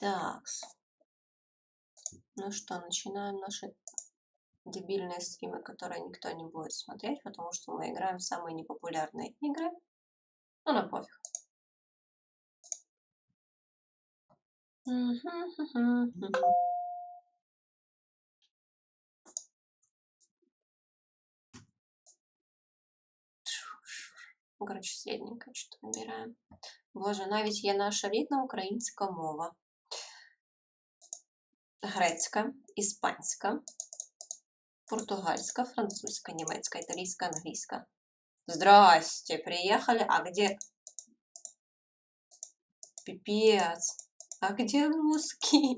Так. Ну что, начинаем наши дебильные стримы, которые никто не будет смотреть, потому что мы играем в самые непопулярные игры. Ну, на пофиг. Короче, средненько что-то вибираємо. Боже, навіть є наша рідна українська мова. Грецька, іспанська, португальська, французька, німецька, італійська, англійська. Здрасте, приехали. А где? Пипец. А где русский?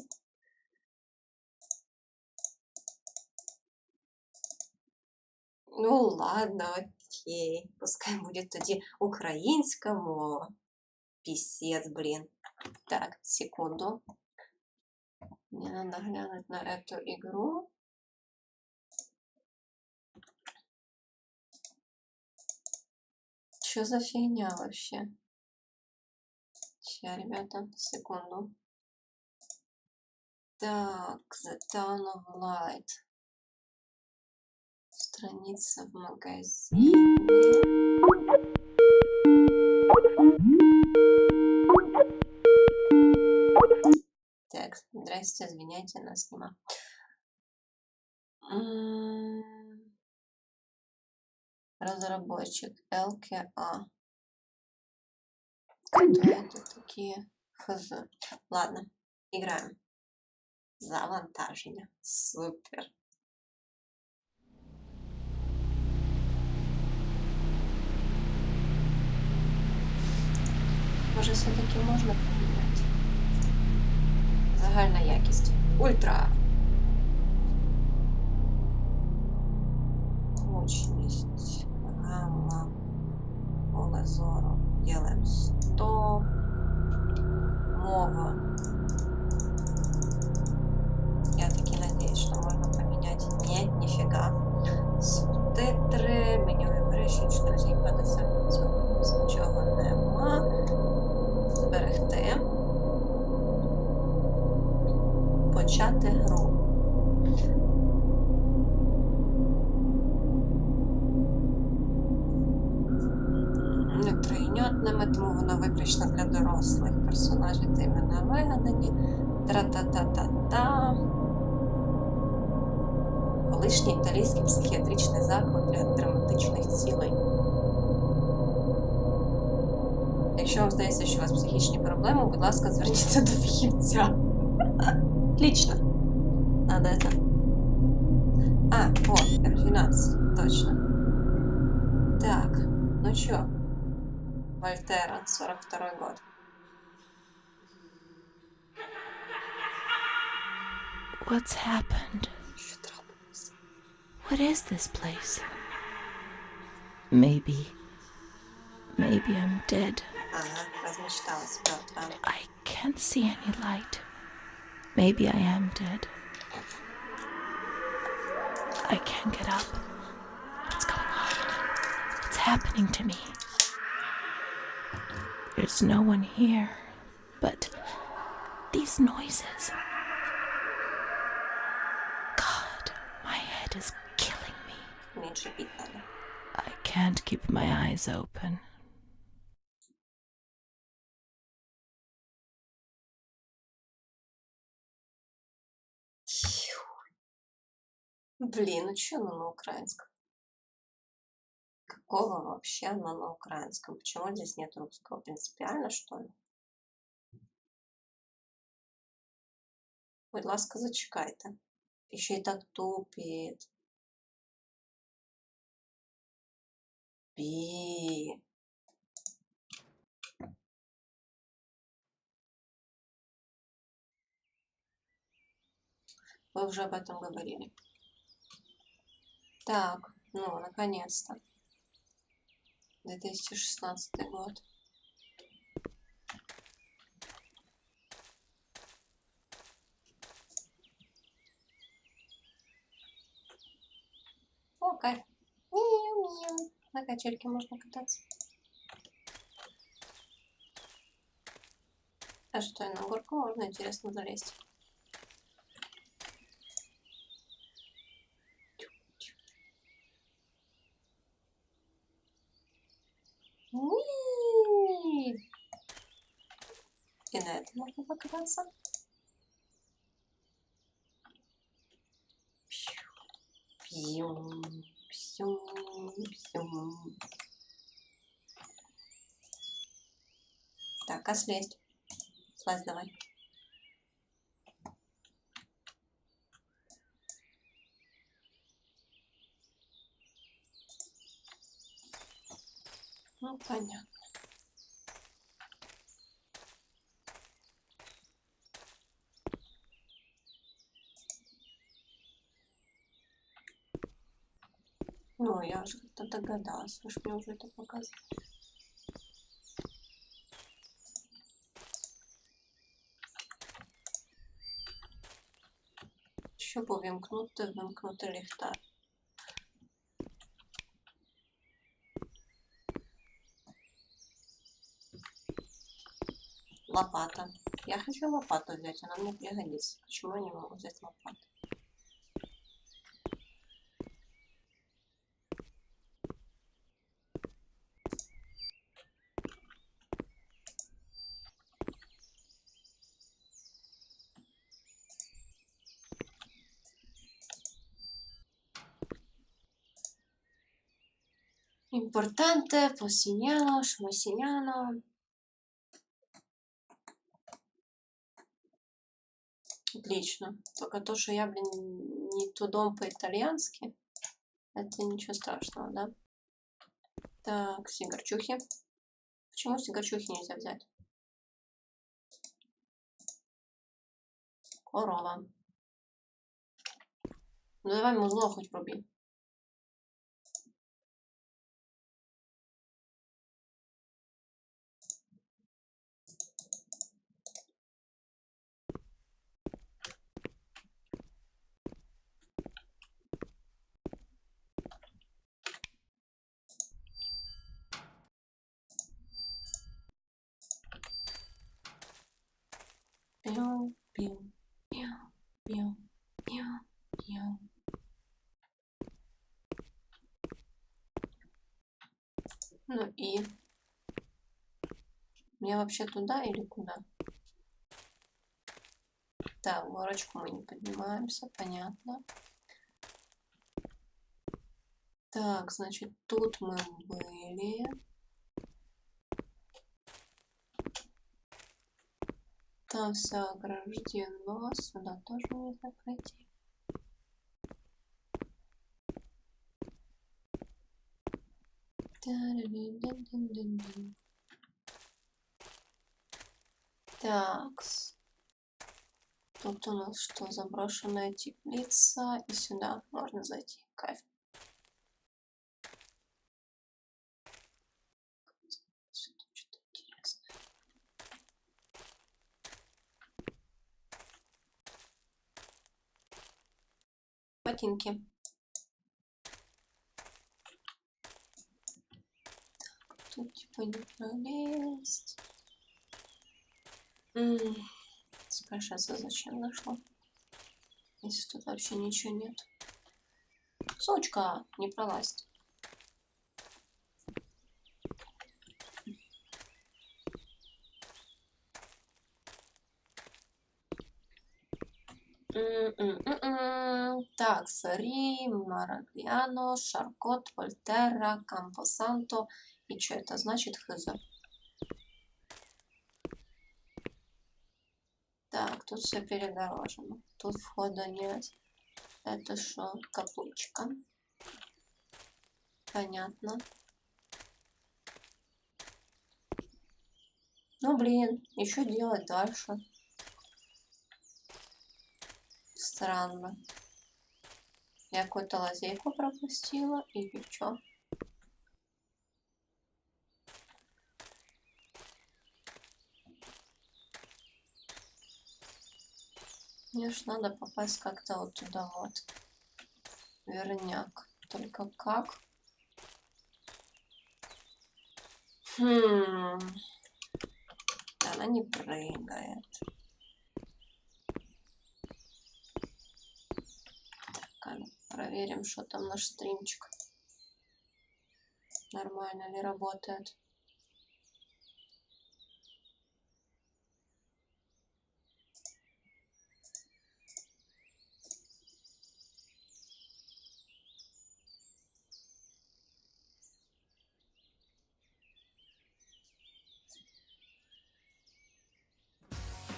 Ну ладно, окей. Пускай будет тоді українська мова. Писец, блин. Так, секунду. Мне надо глянуть на эту игру. Что за фигня вообще? Сейчас, ребята, секунду. Так, The Town of Light. Страница в магазине. Так, здрасте, извиняйте, нас нема. Разработчик ЛКА. Кто это такие? Хз. Ладно, играем. Завантаження. Супер. Може, все-таки можна поміняти? Загальна якість. Ультра. Гучність. Гамма. Поле зору. Делаем 100. Мова. Я таки надеюсь, что можно поменять. Нет, нифига. Субтитры. Меню вибрашень, що з'їбатися. Нічого нема. Зберегти. Почати гру. Неприйнятними, тому вона виключно для дорослих. Персонажі та імена вигадані. Тра-та-та-та-та. Колишній італійський психіатричний заклад для драматичних цілей. Якщо вам здається, що у вас психічні проблеми, будь ласка, зверніться до фахівця. Отлично. Надо это. А, вот, R12, точно. Так, ну чё? Вольтера, 42-й год. What's happened? What is this place? Maybe I'm dead. Ага, размечталась, мертвая. I can't see any light. Maybe I am dead. I can't get up. What's going on? What's happening to me? There's no one here, but these noises. God, my head is killing me. Меньше пить надо. I can't keep my eyes open. Блин, ну чё оно на украинском? Какого вообще оно на украинском? Почему здесь нет русского? Принципиально, что ли? Будь ласка, зачекайте. Еще и так тупит. Пи. Вы уже об этом говорили. Так, ну, наконец-то. 2016 год. О, кайф. Миу-миу. На качельке можно кататься. А что, и на горку можно, интересно, залезть? Уи! И на это можно покататься. Пьюм, пьюм, пьюм. Так, а слезть? Слазь давай. Ну, понятно. Ну, я уже как-то догадалась. Вы ж мне уже это показывали. Щоб вимкнути ліхтар. Лопата. Я хочу лопату взять, она мне пригодится. Почему я не могу взять лопату? Importante, посиняно, шмосиняно. Отлично. Только то, что я, блин, не тудом по-итальянски, это ничего страшного, да? Так, сигарчухи. Почему сигарчухи нельзя взять? Корова. Ну давай музло хоть вруби. Пиу, пиу, пиу, пиу, пиу, пиу. Ну и... Мне вообще туда или куда? Так, горочку мы не поднимаемся, понятно. Так, значит, тут мы были. Там все ограждено, сюда тоже нельзя пройти. Так, тут у нас что, заброшенная теплица, и сюда можно зайти. Кайф. Что-то интересное. Ботинки. Так, тут типа не пролезть. Спрашивается, зачем зашло? Если тут вообще ничего нет. Сучка, не пролазь. Так, Ферри, Мараgliano, Шаркот, Вольтерра, Кампосанто. И что это значит, хз? Так, тут все перегорожено. Тут входа нет. Это что, капличка? Понятно. Ну, блин, и что делать дальше? Странно. Я какую-то лазейку пропустила, или что? Мне ж надо попасть как-то вот туда вот. Верняк. Только как? Да, Она не прыгает. Так, проверим, что там наш стримчик. Нормально ли работает.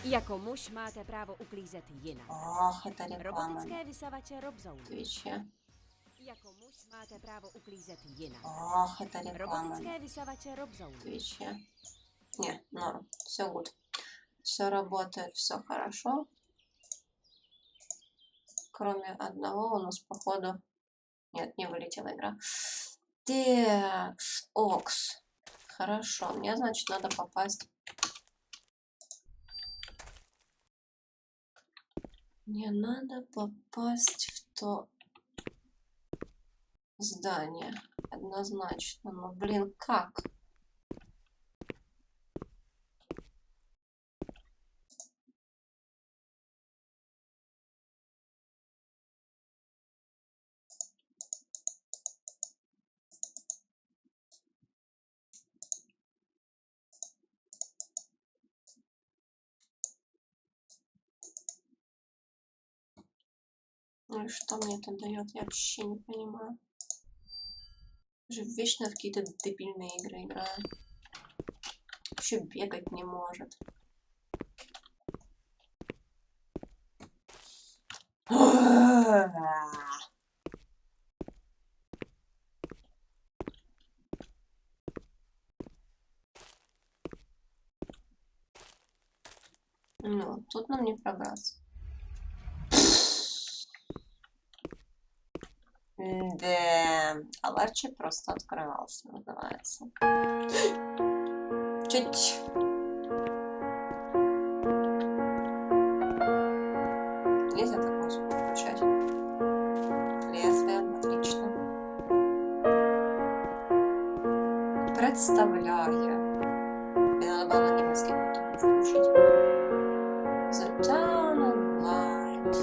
Jako muž máte právo uklízet jinak. Ох, это реклама. Robotické vysavače Robzone. Твиче. Jako muž máte právo uklízet jinak. Ох, это реклама. Robotické vysavače Robzone. Твиче. Не, норм. Все good. Все работает, все хорошо. Кроме одного у нас, походу... Нет, не вылетела игра. Текс, окс. Хорошо, мне, значит, надо попасть... Мне надо попасть в то здание. Однозначно. Но, блин, как? Ну и что мне это дает? Я вообще не понимаю. Же вечно в какие-то дебильные игры играю. Вообще бегать не может. Ну, тут нам не пробраться. Да, а ларчик просто открывался, называется. Чуть. Нельзя так музыку включать. Лезвие, отлично. Представляю. Мне надо было на немецкий какой-то включить. The tunnel light.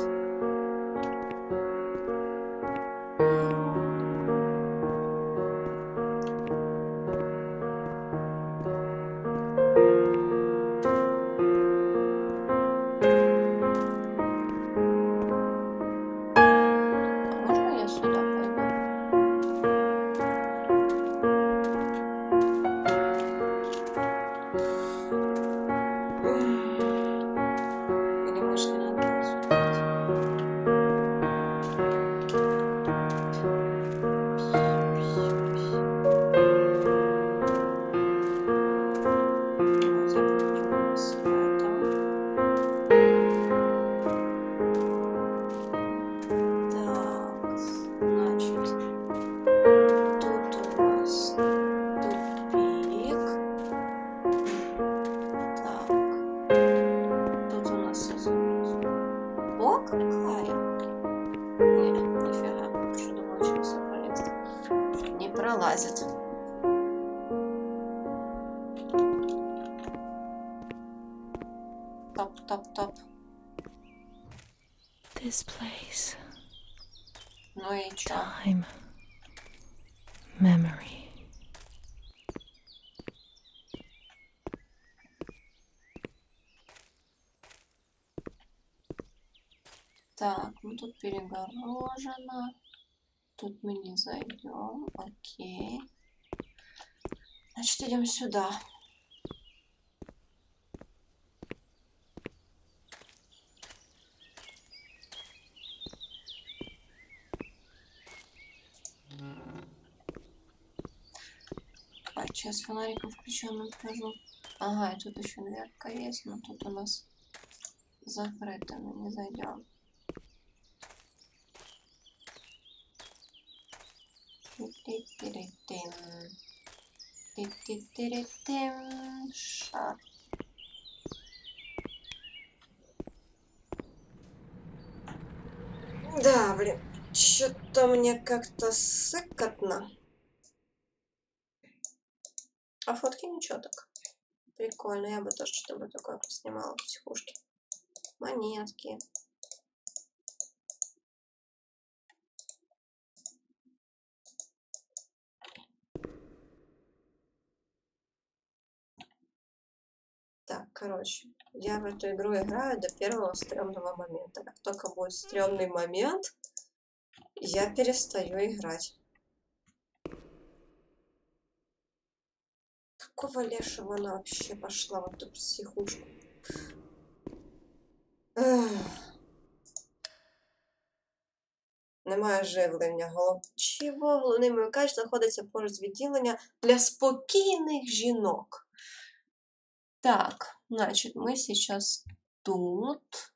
Можно я сюда пойду? Или может не надо сюда? Пролазит. Топ. This place. Ну и чё? Time. Memory. Так, ну тут перегорожено. Тут мы не зайдем. Окей. Значит, идем сюда. Так, сейчас фонариком включенным скажу. Ага, и тут еще дверка есть, но тут у нас закрыто, мы не зайдем. Шар. Да, блин, что-то мне как-то сыкотно. А фотки ничего так. Прикольно, я бы тоже что-то такое поснимала в психушке. Монетки. Так, короче, я в эту игру играю до первого стрёмного момента. Как только будет стрёмный момент, я перестаю играть. Какого лешего она вообще пошла в эту психушку? Немає живлення. Чого головний вимикач знаходиться поруч з відділення для спокійних жінок? Так, значит, мы сейчас тут.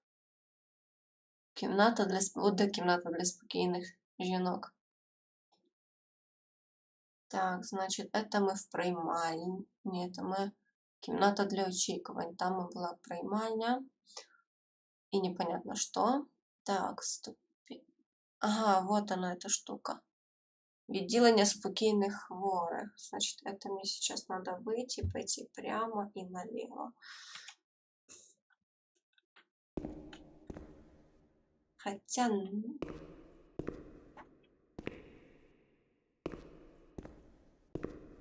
Кімната для... Вот де кімната для спокійних жінок. Так, значит, это мы в приймальні. Это мы... Кімната для очікувань. Там была приймальня. И непонятно что. Так, стоп. Ага, вот она, эта штука. Відділення спокійних хворих. Значит, это мне сейчас надо выйти, пойти прямо и налево. Хотя...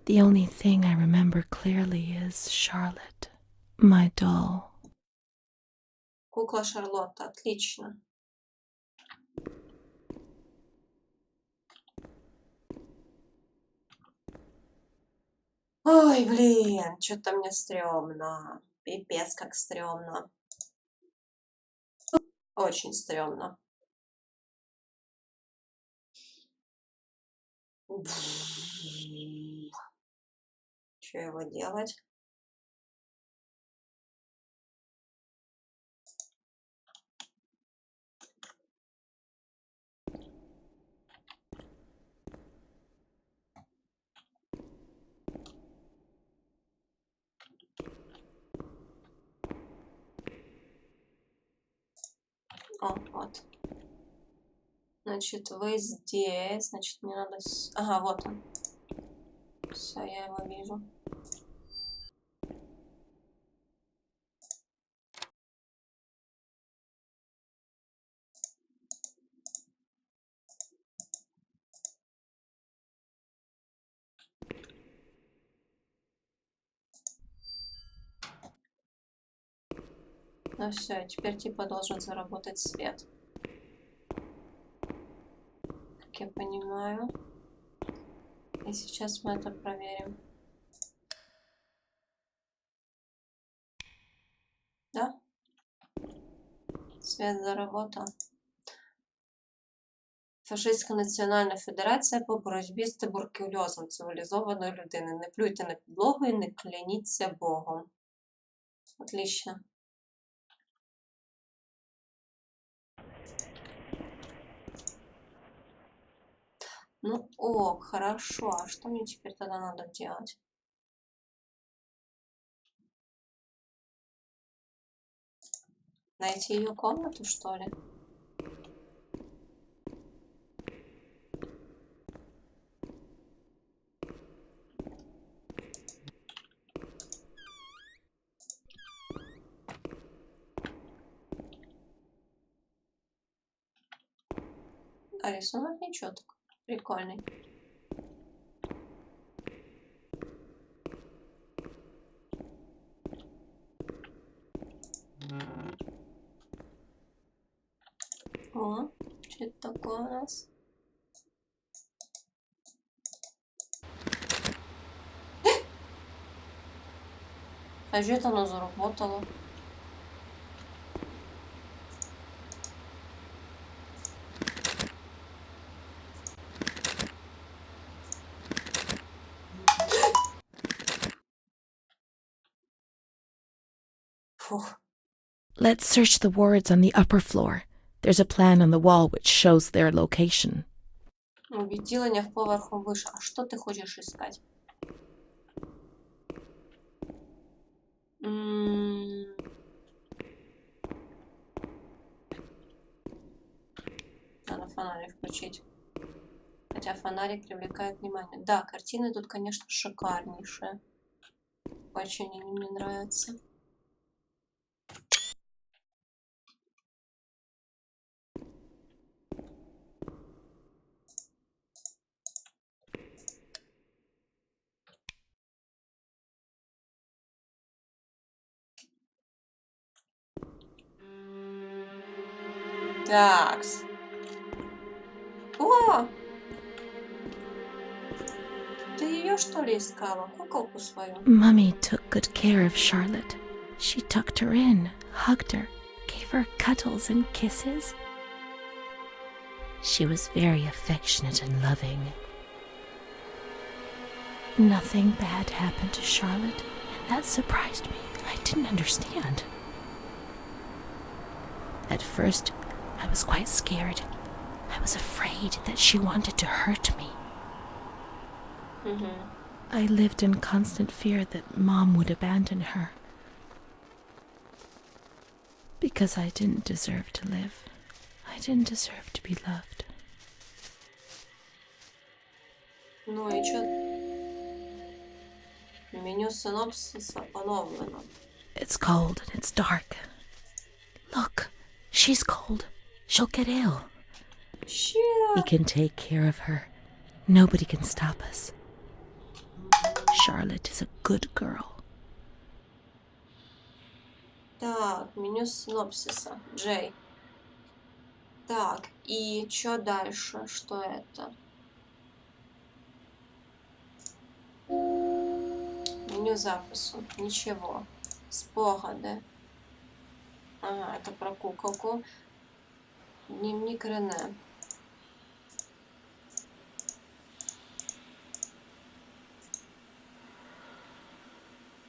The only thing I remember clearly is Charlotte, my doll. Кукла Шарлотта, отлично. Ой, блин, что-то мне стрёмно. Пипец, как стрёмно. Очень стрёмно. Что его делать? О, вот. Значит, вы здесь. Значит, мне надо... Ага, вот он. Все, я его вижу. Ну все, теперь типа должен заработать свет. Как я понимаю. И сейчас мы это проверим. Да? Свет заработал. Фашистська національна федерація по боротьбі з туберкульозом цивілізованої людини. Не плюйте на підлогу і не кляніться Богом. Отлично. Ну, ок, хорошо. А что мне теперь тогда надо делать? Найти ее комнату, что ли? А рисунок ничего так. Прикольный. О, что это такое у нас? А что это оно заработало? Фух. Let's search the wards on the upper floor. There's a plan on the wall which shows their location. В відділеннях поверхом вище. А що ти хочеш искать? Надо фонарик включить. Хотя фонарик привлекает внимание. Да, картины тут, конечно, шикарнейшие. Очень они мне нравятся. Такс. О! Ты ее что ли искала? Куколку свою? Mummy took good care of Charlotte. She tucked her in, hugged her, gave her cuddles and kisses. She was very affectionate and loving. Nothing bad happened to Charlotte, and that surprised me. I didn't understand. At first, I was quite scared. I was afraid that she wanted to hurt me. I lived in constant fear that Mom would abandon her. Because I didn't deserve to live. I didn't deserve to be loved. Ну и чё? Меню синопсиса поновлено. It's cold and it's dark. Look, she's cold. She'll get ill. Чё? We can take care of her. Nobody can stop us. Charlotte is a good girl. Так, меню синопсиса. Джей. Так, и чё дальше? Что это? Меню запису. Ничего. Спогади. Ага, это про куколку. Дневник Рене.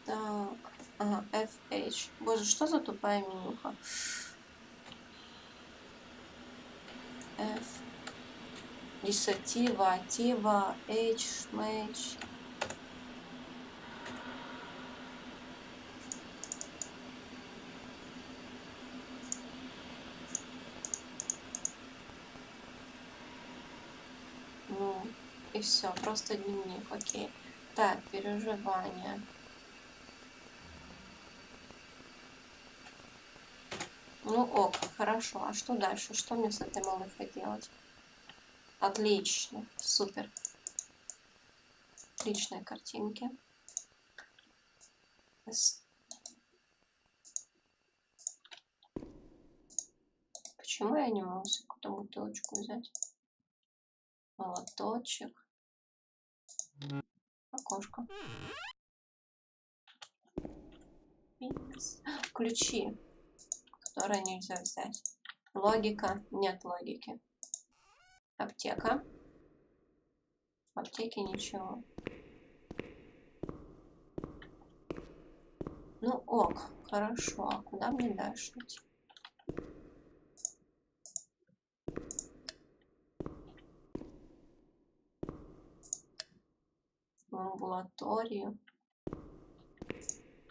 Так. Ага, FH. Боже, что за тупая менюха? F. Десатива, атива, H, меч. Ну, и все, просто дневник, окей. Так, переживания. Ну ок, хорошо. А что дальше? Что мне с этой малыхой делать? Отлично, супер. Отличные картинки. Почему я не могу какую-то бутылочку взять? Молоточек. Окошко. Ключи, которые нельзя взять. Логика. Нет логики. Аптека. В аптеке ничего. Ну ок, хорошо. А куда мне дальше идти? В амбулаторию.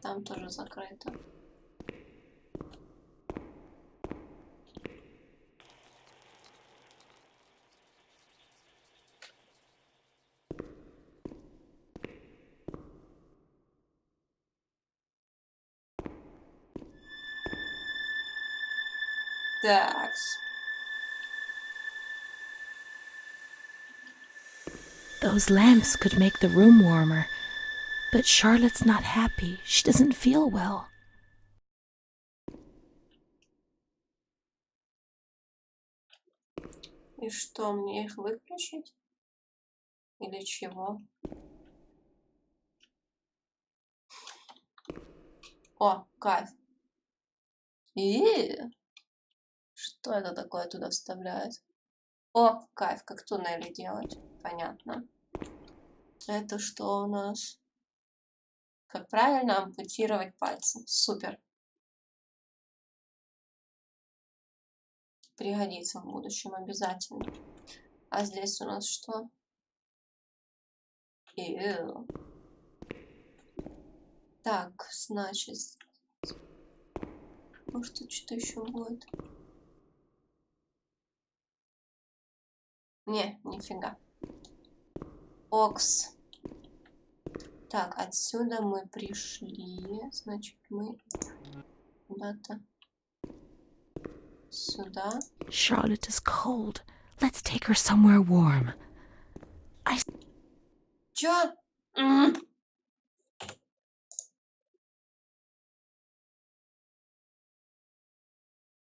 Там тоже закрыто. Такс. Those lamps could make the room warmer. But Charlotte's not happy. She doesn't feel well. И что, мне их выключить? Или чего? О, кайф. И что это такое туда вставляет? О, кайф, как туннели делать. Понятно. Это что у нас? Как правильно ампутировать пальцы. Супер. Пригодится в будущем обязательно. А здесь у нас что? Иу. Так, значит... Может, тут что-то еще будет? Не, нифига. Окс. Так, отсюда мы пришли. Значит, мы куда-то сюда. Charlotte is cold. Let's take her somewhere warm. Чё?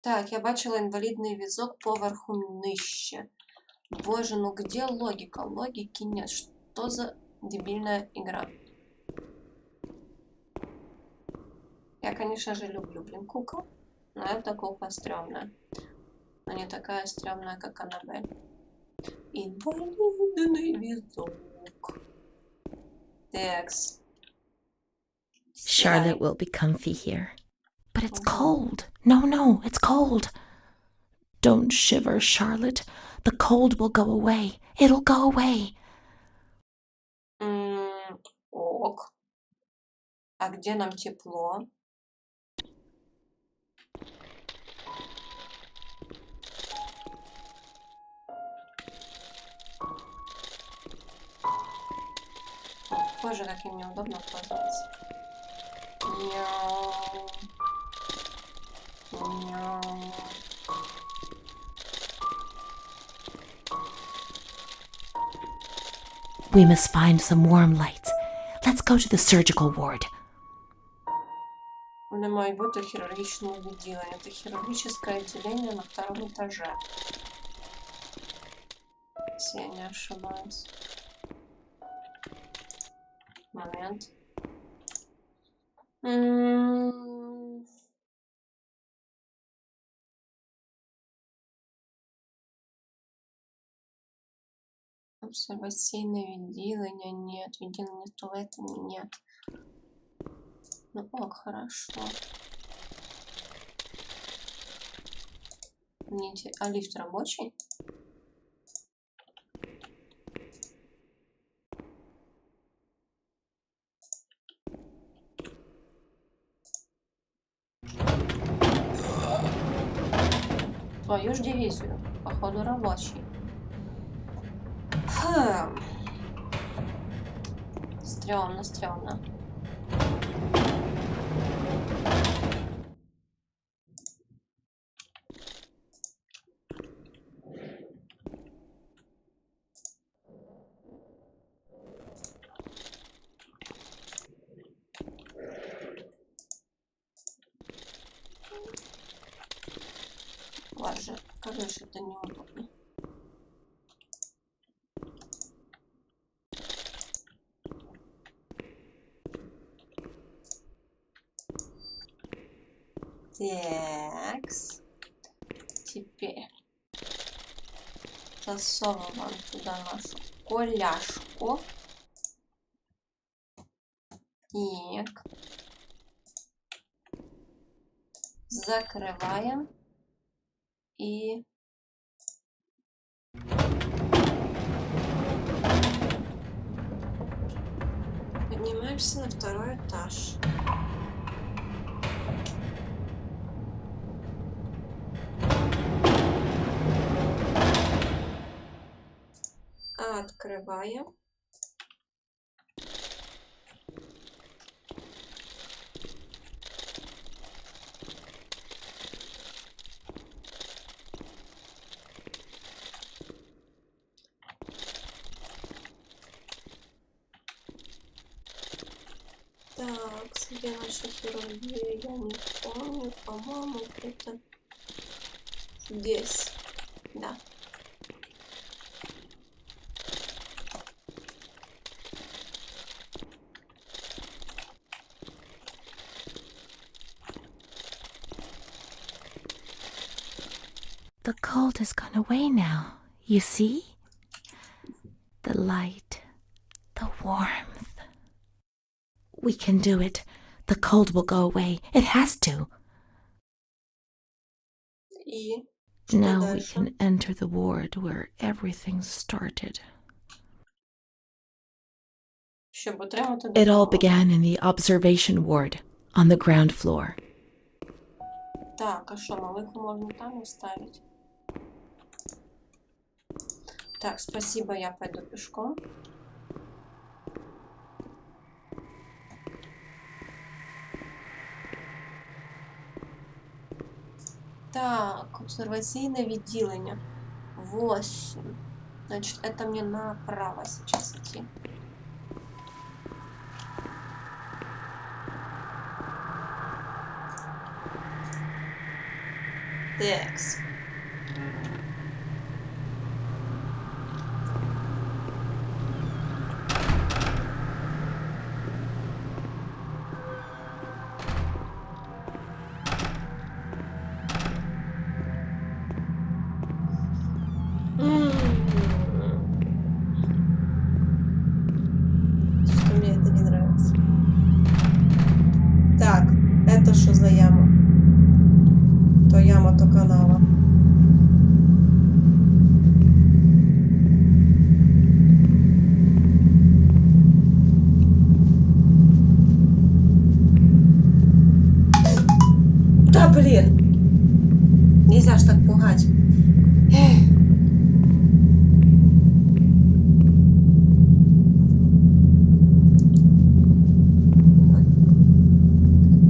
Так, я бачила інвалідний візок поверху нижче. Боже, ну где логика? Логики нет. Что за дебильная игра? Я, конечно же, люблю, блин, кукол. Но эта кукла стрёмная. Но не такая стрёмная, как Аннабель. Инвалидный визок. Текс. Charlotte will be comfy here. But it's cold. No, it's cold. Don't shiver, Charlotte. The cold will go away. It'll go away. Ок. А где нам тепло? Боже, как им неудобно пользоваться. Мяу. Мяу. We must find some warm lights. Let's go to the surgical ward. Вони мають бути в хірургічному відділенні. Це хірургічне відділення на втором этаже. Если я не ошибаюсь. Момент. Обсерваційне відділення нет. Відділення туалетами нет. Ну ок, хорошо. А лифт рабочий? Твою ж дивизию. Походу рабочий. Стрёмно, стрёмно. Боже, как же это неудобно. Такс. Теперь засовываем туда нашу коляшку. Так. Закрываем. И поднимаемся на второй этаж. Открываем. Так, где наша хирургия? Я не помню. По-моему, где-то здесь. Да. The cold has gone away now. You see? The light, the warmth. We can do it. The cold will go away. It has to. И Now we дальше? can enter the ward where everything started. Щоб отримати It all допомогу. began in the observation ward on the ground floor. Так, а что, малыху можно там оставить? Так, спасибо, я пойду пешком. Так, обсерваційне відділення. 8. Значит, это мне направо сейчас идти. Текс. Что мне это не нравится. Так, это что за яма? То яма, то канава. Да блин! Нельзя ж так пугать.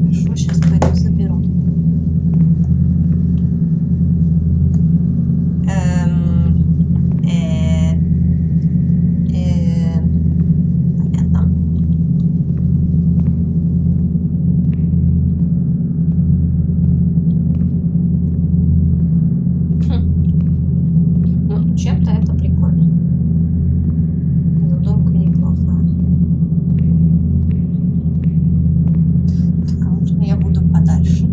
Хорошо, сейчас пойду заберу. Понятно. Ну, чем-то это прикольно. Задумка неплохая. Так, а можно я буду подальше?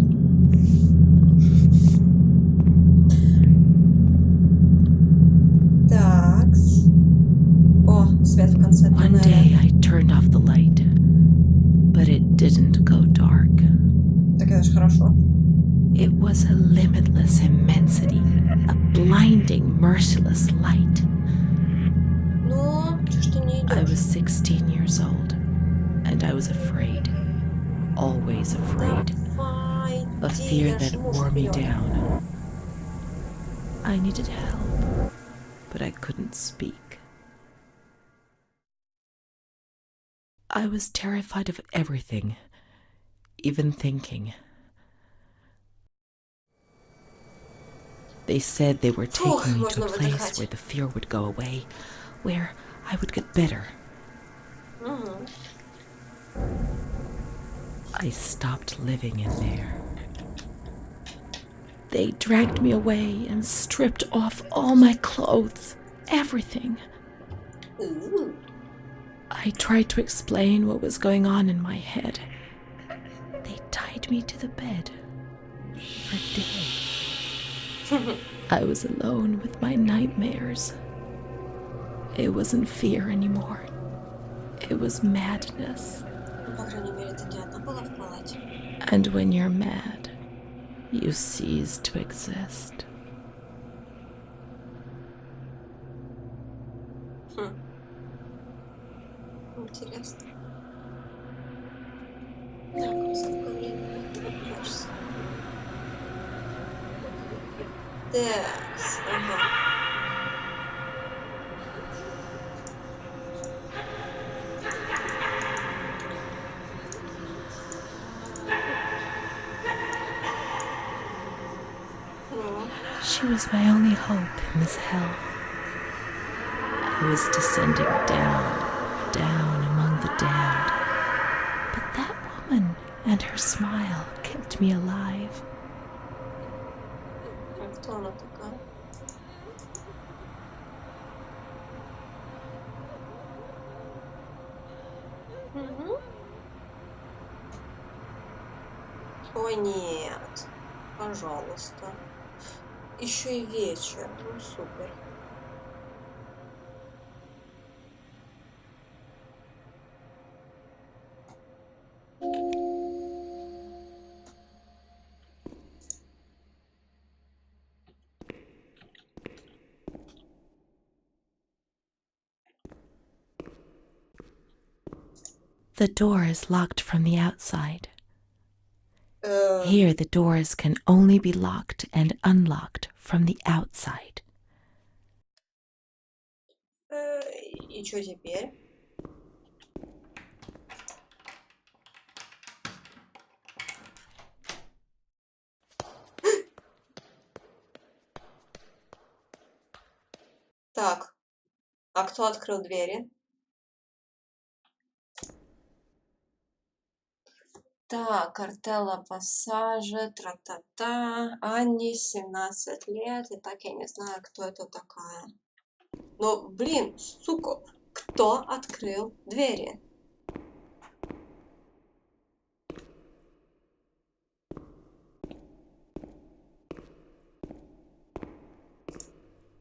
Так. О, свет в конце One туннеля. day I turned off the light, but it didn't go dark. Так это ж хорошо. It was a limitless immensity, a blinding, merciless light. Ну, чё ж ты не I идешь? was 16 years old, and I was afraid, always afraid, Давай, a иди, fear я ж that муж wore me вперёд. down. I needed help, but I couldn't speak. I was terrified of everything, even thinking. They said they were Фух, taking me to можно a place выдыхать. where the fear would go away, where I would get better. Угу. I stopped living in there. They dragged me away and stripped off all my clothes, everything. I tried to explain what was going on in my head. They tied me to the bed for days. I was alone with my nightmares. It wasn't fear anymore. It was madness. Ну, по крайней мере, ты не одна была в палате. And when you're mad, you cease to exist. Хм. Интересно. Так, сколько времени? 2 часа. Так, ага. Ну, She was my only hope in this hell. I was descending down, down among the damned. But that woman and her smile kept me alive. а кто она такая? Мгм. Ой, нет. Пожалуйста. Еще и вечер. Ну, супер. The door is locked from the outside. Here, the doors can only be locked and unlocked from the outside. И что теперь? Так, а кто открыл двери? Так, Артелла Пассаже, тра-та-та, Анни, 17 лет, и так я не знаю, кто это такая. Но, блин, сука, кто открыл двери?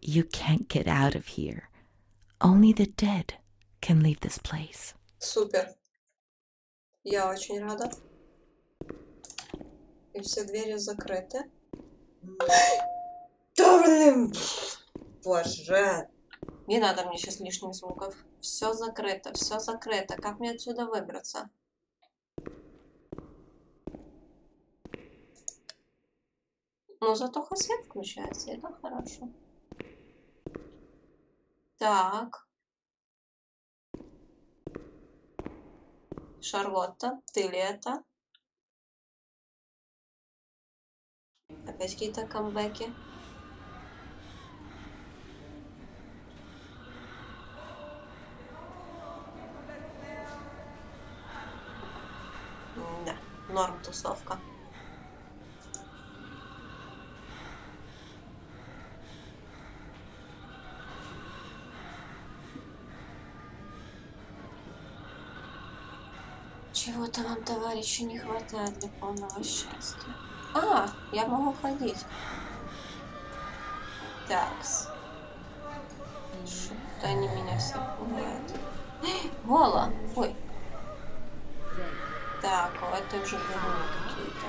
You can't get out of here. Only the dead can leave this place. Супер. Я очень рада. И все двери закрыты. Да блин! Боже! Не надо мне сейчас лишних звуков. Все закрыто, все закрыто. Как мне отсюда выбраться? Ну, зато хоть свет включается, это хорошо. Так. Шарлотта, ты ли это? Опять какие-то камбэки. Да, норм тусовка. Чего-то вам, товарищи, не хватает для полного счастья. А, я могу ходить. Такс. Что-то они меня все пугают. Вола! Ой. Так, а это уже герои какие-то.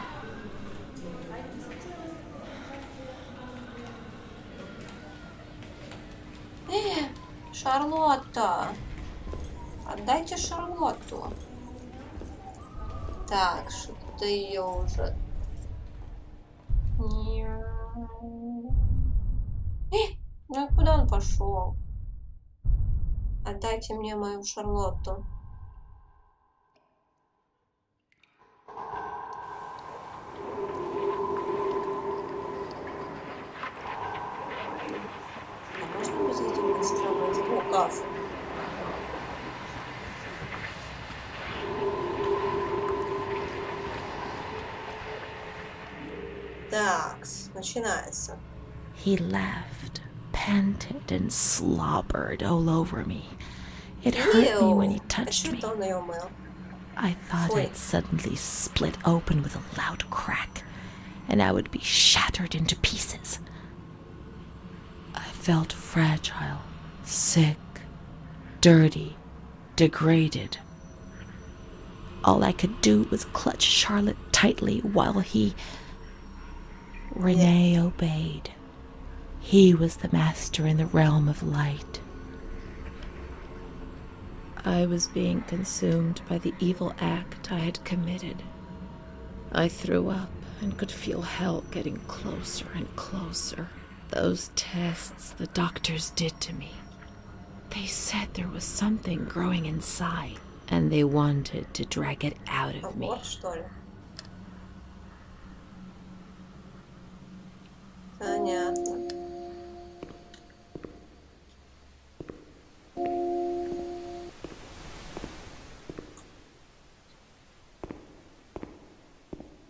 Шарлотта! Отдайте Шарлотту. Так, что-то ее уже... Ну и куда он пошел? Отдайте мне мою Шарлотту. А можно без этих странных звуков? Так, начинается. He laughed, panted, and slobbered all over me. It hurt me when he touched me. I thought I'd suddenly split open with a loud crack, and I would be shattered into pieces. I felt fragile, sick, dirty, degraded. All I could do was clutch Charlotte tightly while he... Renee obeyed. He was the master in the realm of light. I was being consumed by the evil act I had committed. I threw up and could feel hell getting closer and closer. Those tests the doctors did to me. They said there was something growing inside, and they wanted to drag it out of me. Понятно.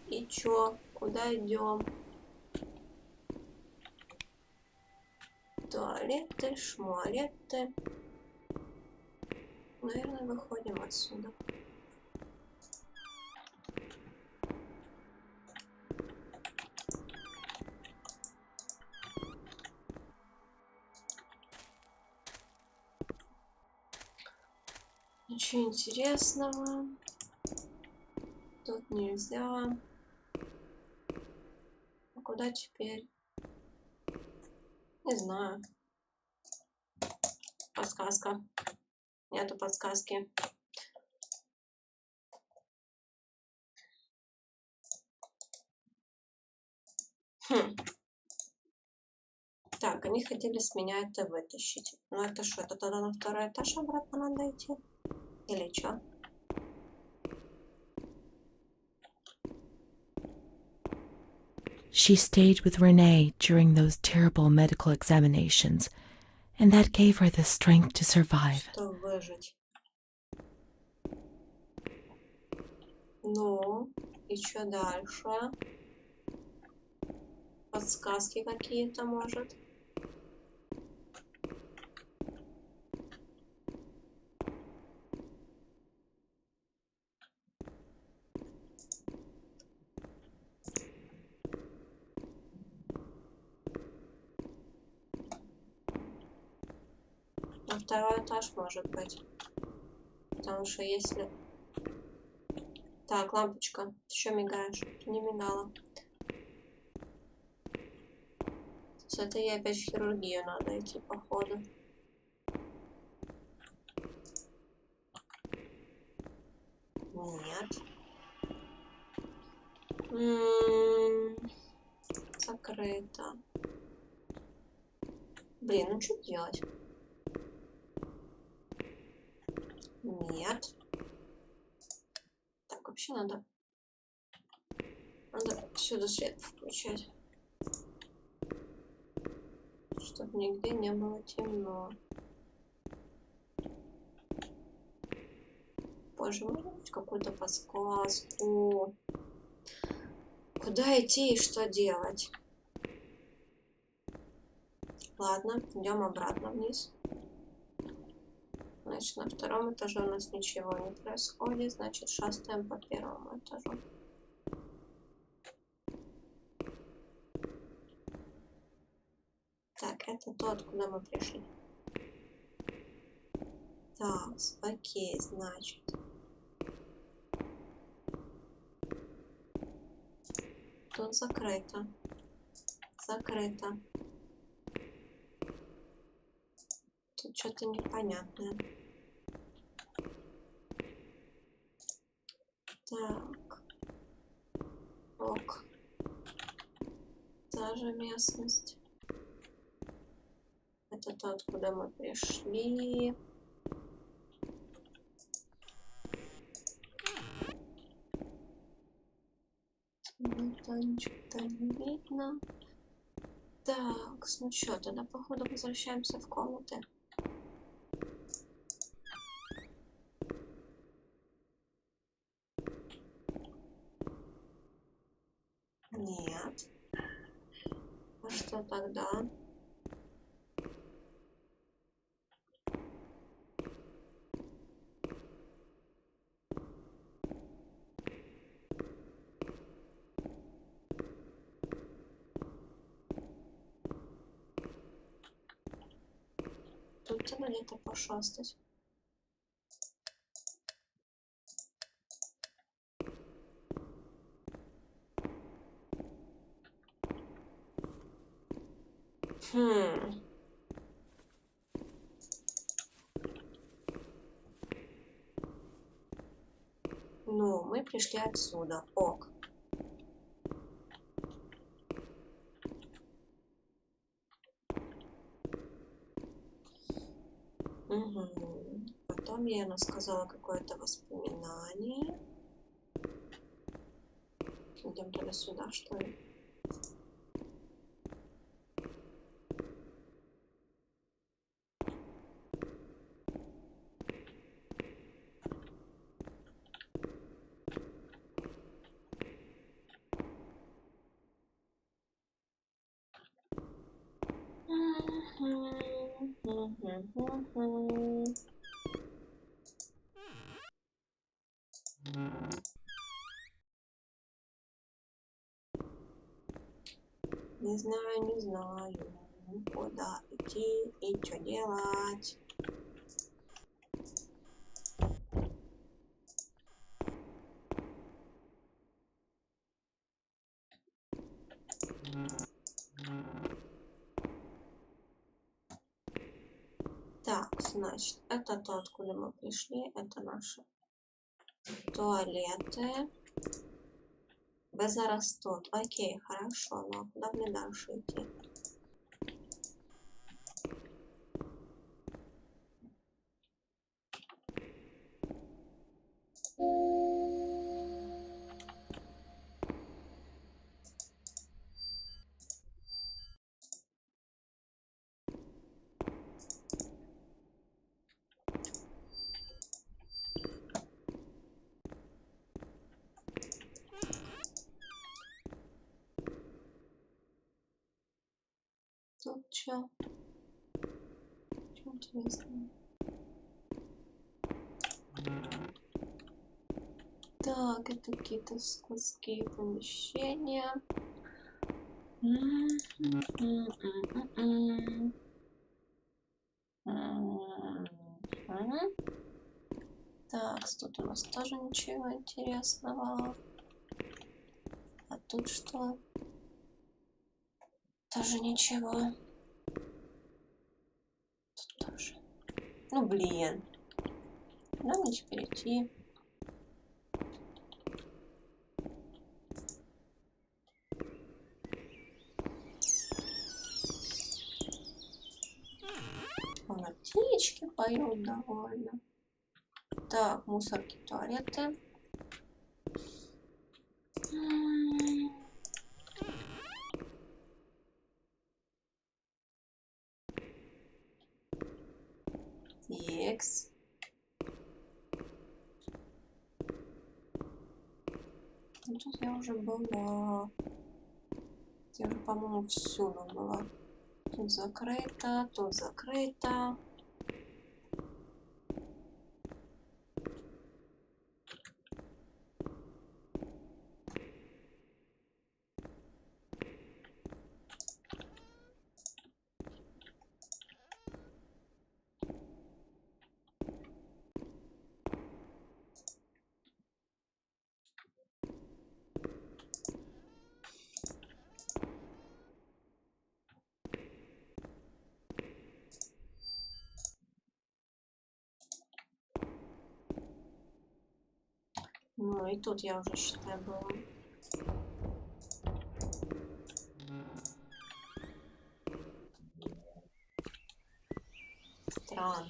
И чё? Куда идем? Туалеты, шмуалеты. Наверное, выходим отсюда. Ничего интересного. Тут нельзя. А куда теперь? Не знаю. Подсказка. Нету подсказки. Так, они хотели с меня это вытащить. Ну это что, это тогда на второй этаж обратно надо идти? Или что? She stayed with Renee during those terrible medical examinations, and that gave her the strength to survive. Чтобы выжить. Ну, и что дальше? Подсказки какие-то, может? На второй этаж может быть. Потому что если... Так, лампочка, ты еще мигаешь? Ты не мигала. С этой опять в хирургию надо идти, походу. Нет. Закрыто. Блин, ну что делать? Нет. Так, вообще надо всюду свет включать. Чтобы нигде не было темно. Боже, можно хоть какую-то подсказку? Куда идти и что делать? Ладно, идем обратно вниз. Значит, на втором этаже у нас ничего не происходит. Значит, шастаем по первому этажу. Так, это то, откуда мы пришли. Так, окей, значит. Тут закрыто. Закрыто. Тут что-то непонятное. Так. Ок. Та же местность. Это то, откуда мы пришли. Ничего не видно. Так, ну что, тогда походу возвращаемся в комнаты. Нет. А что тогда? Тут надо где-то пошастать. Ну, мы пришли отсюда. Ок. Угу. Потом я сказала какое-то воспоминание. Идем туда-сюда, что ли? Не знаю, не знаю, куда идти и что делать. Так, значит, это то, откуда мы пришли, это наши туалеты. Вы зараз тут. Окей, хорошо, но куда мне дальше идти? Тут чё? Чё интересно? Так, это какие-то складские помещения. Так, тут у нас тоже ничего интересного. А тут что? Тоже ничего. Тут тоже. Ну, блин. Куда мне теперь идти? Вон птички поют довольно. Так, мусорки, туалеты. Екс. Ну, тут я уже была. Я уже, по-моему, всюду была. Тут закрыто, тут закрыто. Ну и тут я уже, считаю, была. Странно.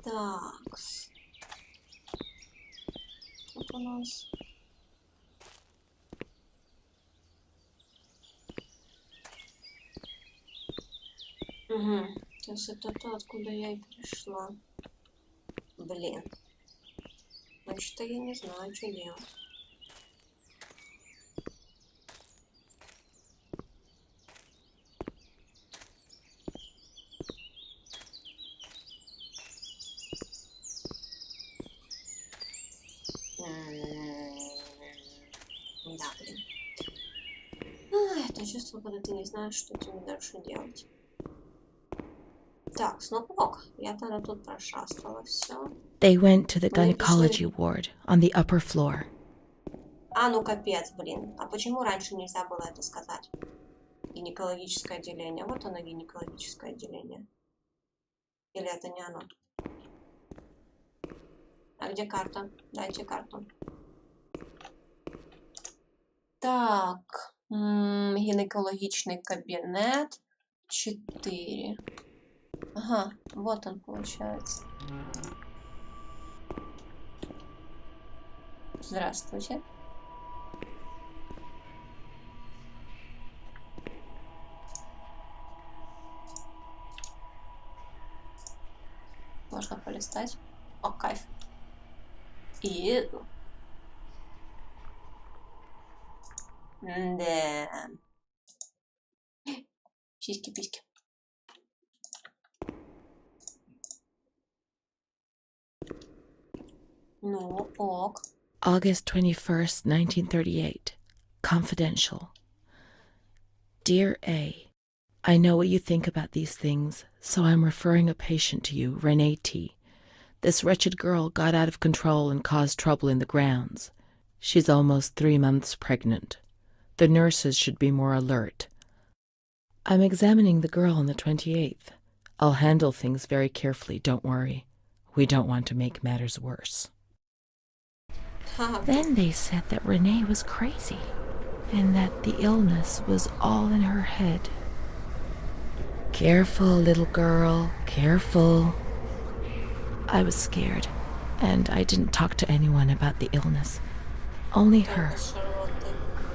Так. Тут у нас... Угу. То есть это то, откуда я и пришла. Блин. Значит, я не знаю, что делать. Да, блин. Это чувство, когда ты не знаешь, что тебе дальше делать. Так, снопок. Я тогда тут прошастала все. They went to the gynecology ward on the upper floor. А, ну капец, блин. А почему раньше нельзя было это сказать? Гинекологическое отделение. Вот оно, гинекологическое отделение. Или это не оно? А где карта? Дайте карту. Так. Гинекологичный кабинет. 4. Ага, вот он получается. Здравствуйте. Можно полистать. О, кайф. И... Да. Сиськи-письки. Ну, ок. August 21st, 1938. Confidential. Dear A, I know what you think about these things, so I'm referring a patient to you, Renee T. This wretched girl got out of control and caused trouble in the grounds. She's almost 3 months pregnant. The nurses should be more alert. I'm examining the girl on the 28th. I'll handle things very carefully, don't worry. We don't want to make matters worse. Then they said that Renee was crazy, and that the illness was all in her head. Careful, little girl, careful. I was scared, and I didn't talk to anyone about the illness. Only her.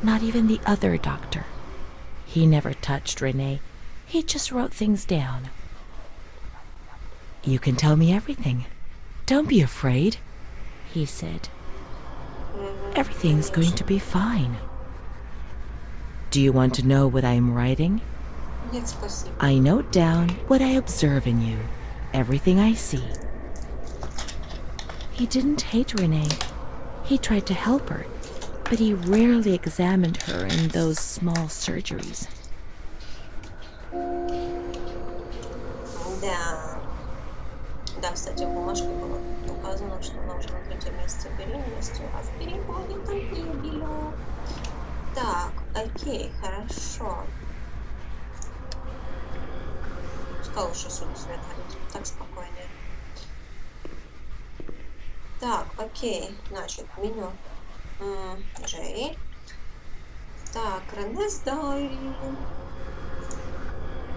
Not even the other doctor. He never touched Renee. He just wrote things down. You can tell me everything. Don't be afraid, he said. Everything's going to be fine. Do you want to know what I'm writing? Нет, спасибо. I note down what I observe in you, everything I see. He didn't hate Renee. He tried to help her, but he rarely examined her in those small surgeries. Да. Да, кстати, в бумажке было указано, что она уже на 3-м месяце беременности, а в переводе там не было. Так, окей, хорошо. Пускай лучше сюда свет горит, так спокойнее. Так, окей, значит, меню. Джей. Так, Ренес Дайри.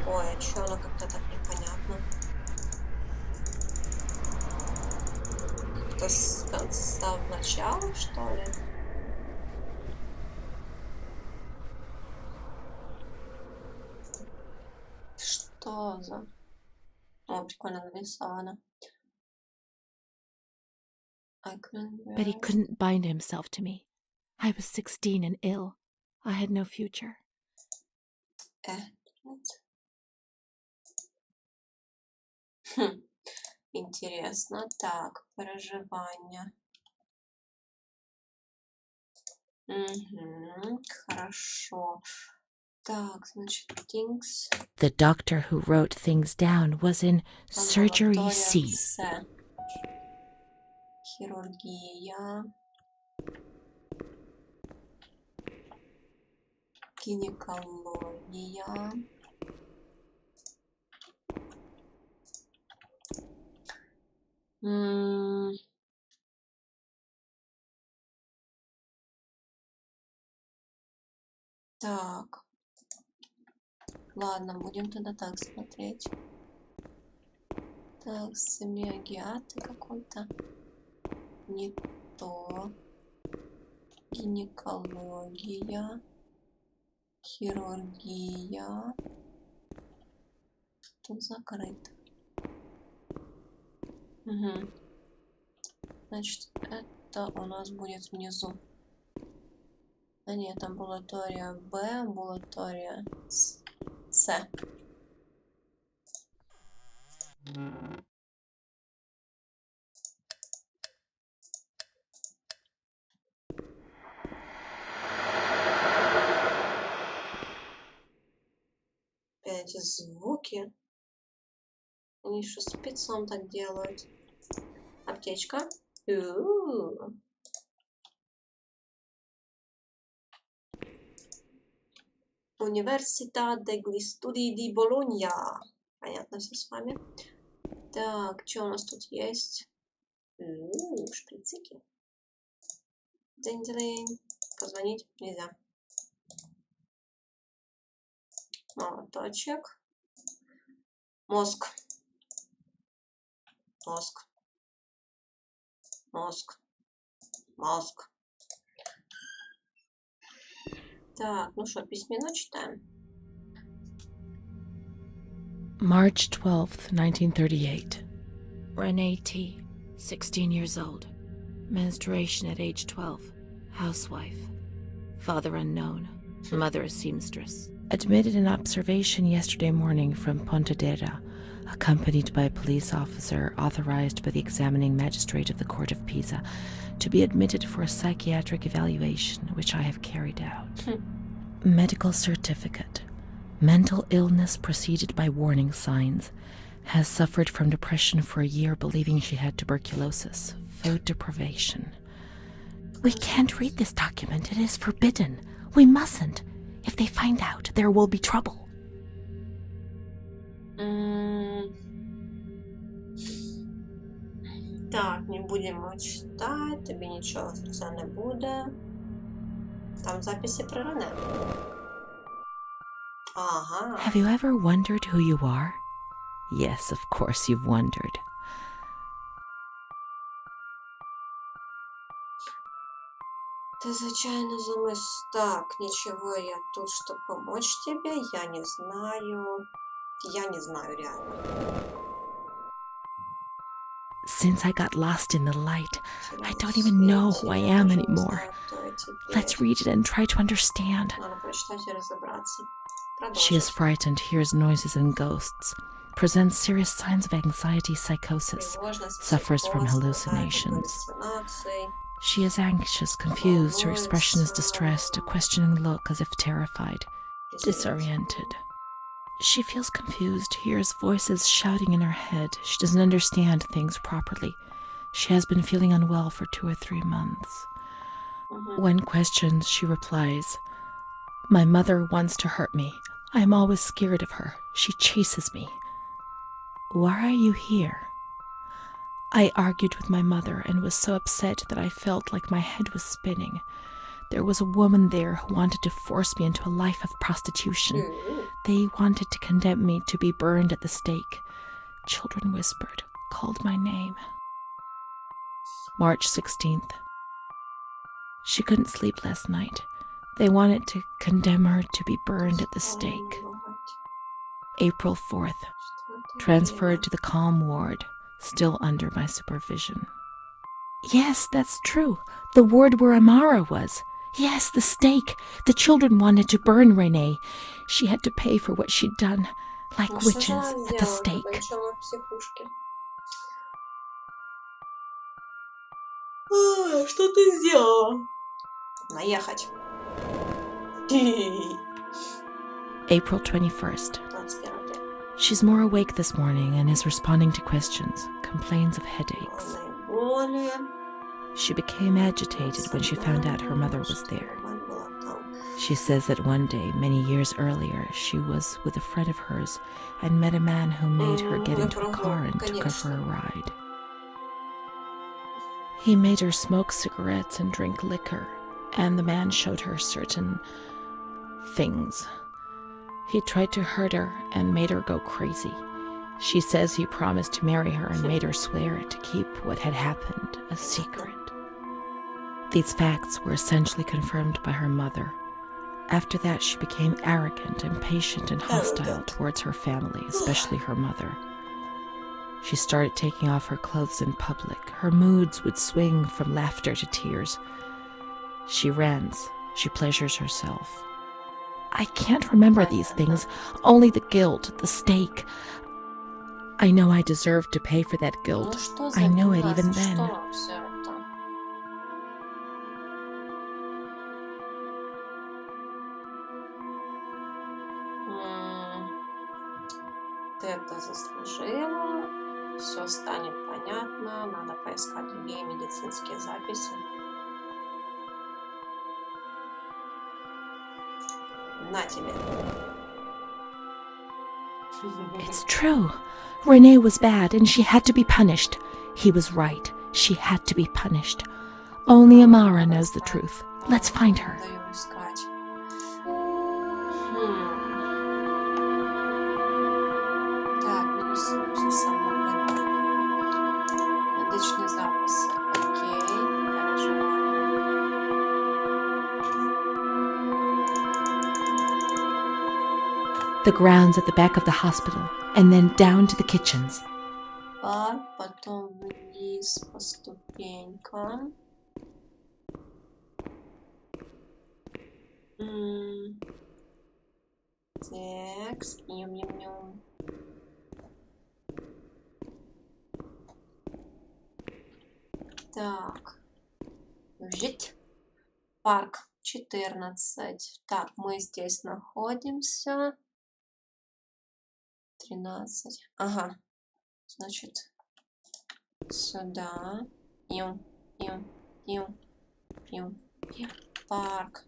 Ой, а чё оно как-то так непонятно? Как-то с конца в начало, что ли? Что за... О, прикольно нарисовано. But he couldn't bind himself to me. I was 16 and ill. I had no future. Интересно. Так, проживание. Хорошо. Так, значит, things. The doctor who wrote things down was in surgery C. Хирургия. Гинекология. Так. Ладно, будем тогда так смотреть. Так, семиагиаты какой-то. Не то. Гинекология. Хирургия. Тут закрыто. Значит, это у нас будет внизу. А нет, амбулатория Б, амбулатория С. Эти звуки. Они что, спецом так делают? Аптечка. Università degli Studi di Bologna. Понятно все с вами. Так, что у нас тут есть? Шприцики. День-день. Позвонить нельзя. Молоточек. Мозг. Мозг. Мозг. Мозг. Так, ну что, письмено читаем. March 12th, 1938. Renee T., 16 years old. Menstruation at age 12. Housewife. Father unknown. Mother a seamstress. Admitted in observation yesterday morning from Pontedera, accompanied by a police officer authorized by the examining magistrate of the Court of Pisa to be admitted for a psychiatric evaluation, which I have carried out. Medical certificate. Mental illness preceded by warning signs. Has suffered from depression for a year, believing she had tuberculosis. Food deprivation. We can't read this document. It is forbidden. We mustn't. If they find out, there will be trouble. Так, не будемо читати, тобі нічого за це не буде. Там записи про Рене. Ага. Have you ever wondered who you are? Yes, of course you've wondered. Ты зачаянно замыс. Так, ничего, я тут, чтобы помочь тебе. Я не знаю. Я не знаю, реально. Since I got lost in the light, I Теряюсь don't в even know свете, who I я am даже не anymore. знаю, кто я теперь. Let's read it and try to understand. Надо прочитать и разобраться. She is Продолжить. frightened, hears noises and ghosts, presents serious signs of anxiety psychosis, Тревожность, suffers from психоз, страдает от hallucinations. галлюцинаций. She is anxious, confused, her expression is distressed, a questioning look as if terrified, disoriented. She feels confused, hears voices shouting in her head. She doesn't understand things properly. She has been feeling unwell for 2 or 3 months. When questioned, she replies, "My mother wants to hurt me. I am always scared of her. She chases me. Why are you here?" I argued with my mother and was so upset that I felt like my head was spinning. There was a woman there who wanted to force me into a life of prostitution. They wanted to condemn me to be burned at the stake. Children whispered, called my name. March 16th. She couldn't sleep last night. They wanted to condemn her to be burned at the stake. April 4th. Transferred to the calm ward, still under my supervision. Yes, that's true. The ward where Amara was. Yes, the stake. The children wanted to burn Renee. She had to pay for what she'd done, like witches at the stake. Что ты сделала? Наехать. April 21st. She's more awake this morning and is responding to questions, complains of headaches. She became agitated when she found out her mother was there. She says that one day, many years earlier, she was with a friend of hers and met a man who made her get into a car and took her for a ride. He made her smoke cigarettes and drink liquor, and the man showed her certain things. He tried to hurt her and made her go crazy. She says he promised to marry her and made her swear to keep what had happened a secret. These facts were essentially confirmed by her mother. After that, she became arrogant, impatient, and hostile towards her family, especially her mother. She started taking off her clothes in public. Her moods would swing from laughter to tears. She rants. She pleasures herself. I can't remember these things, only the guilt, the stake. I know I deserve to pay for that guilt. I know it even then. Ты это заслужила. Все станет понятно. Надо поискать другие медицинские записи. На тебе. It's true. Renee was bad and she had to be punished. He was right. She had to be punished. Only Amara knows the truth. Let's find her. Так, медичные записи. Окей, переживаю. The grounds at the back of the hospital, and then down to the kitchens. Потом вниз по ступенькам. Так, ням-ням-ням. Так, жить. Парк 14. Так, мы здесь находимся. 13. Ага. Значит, сюда. Парк.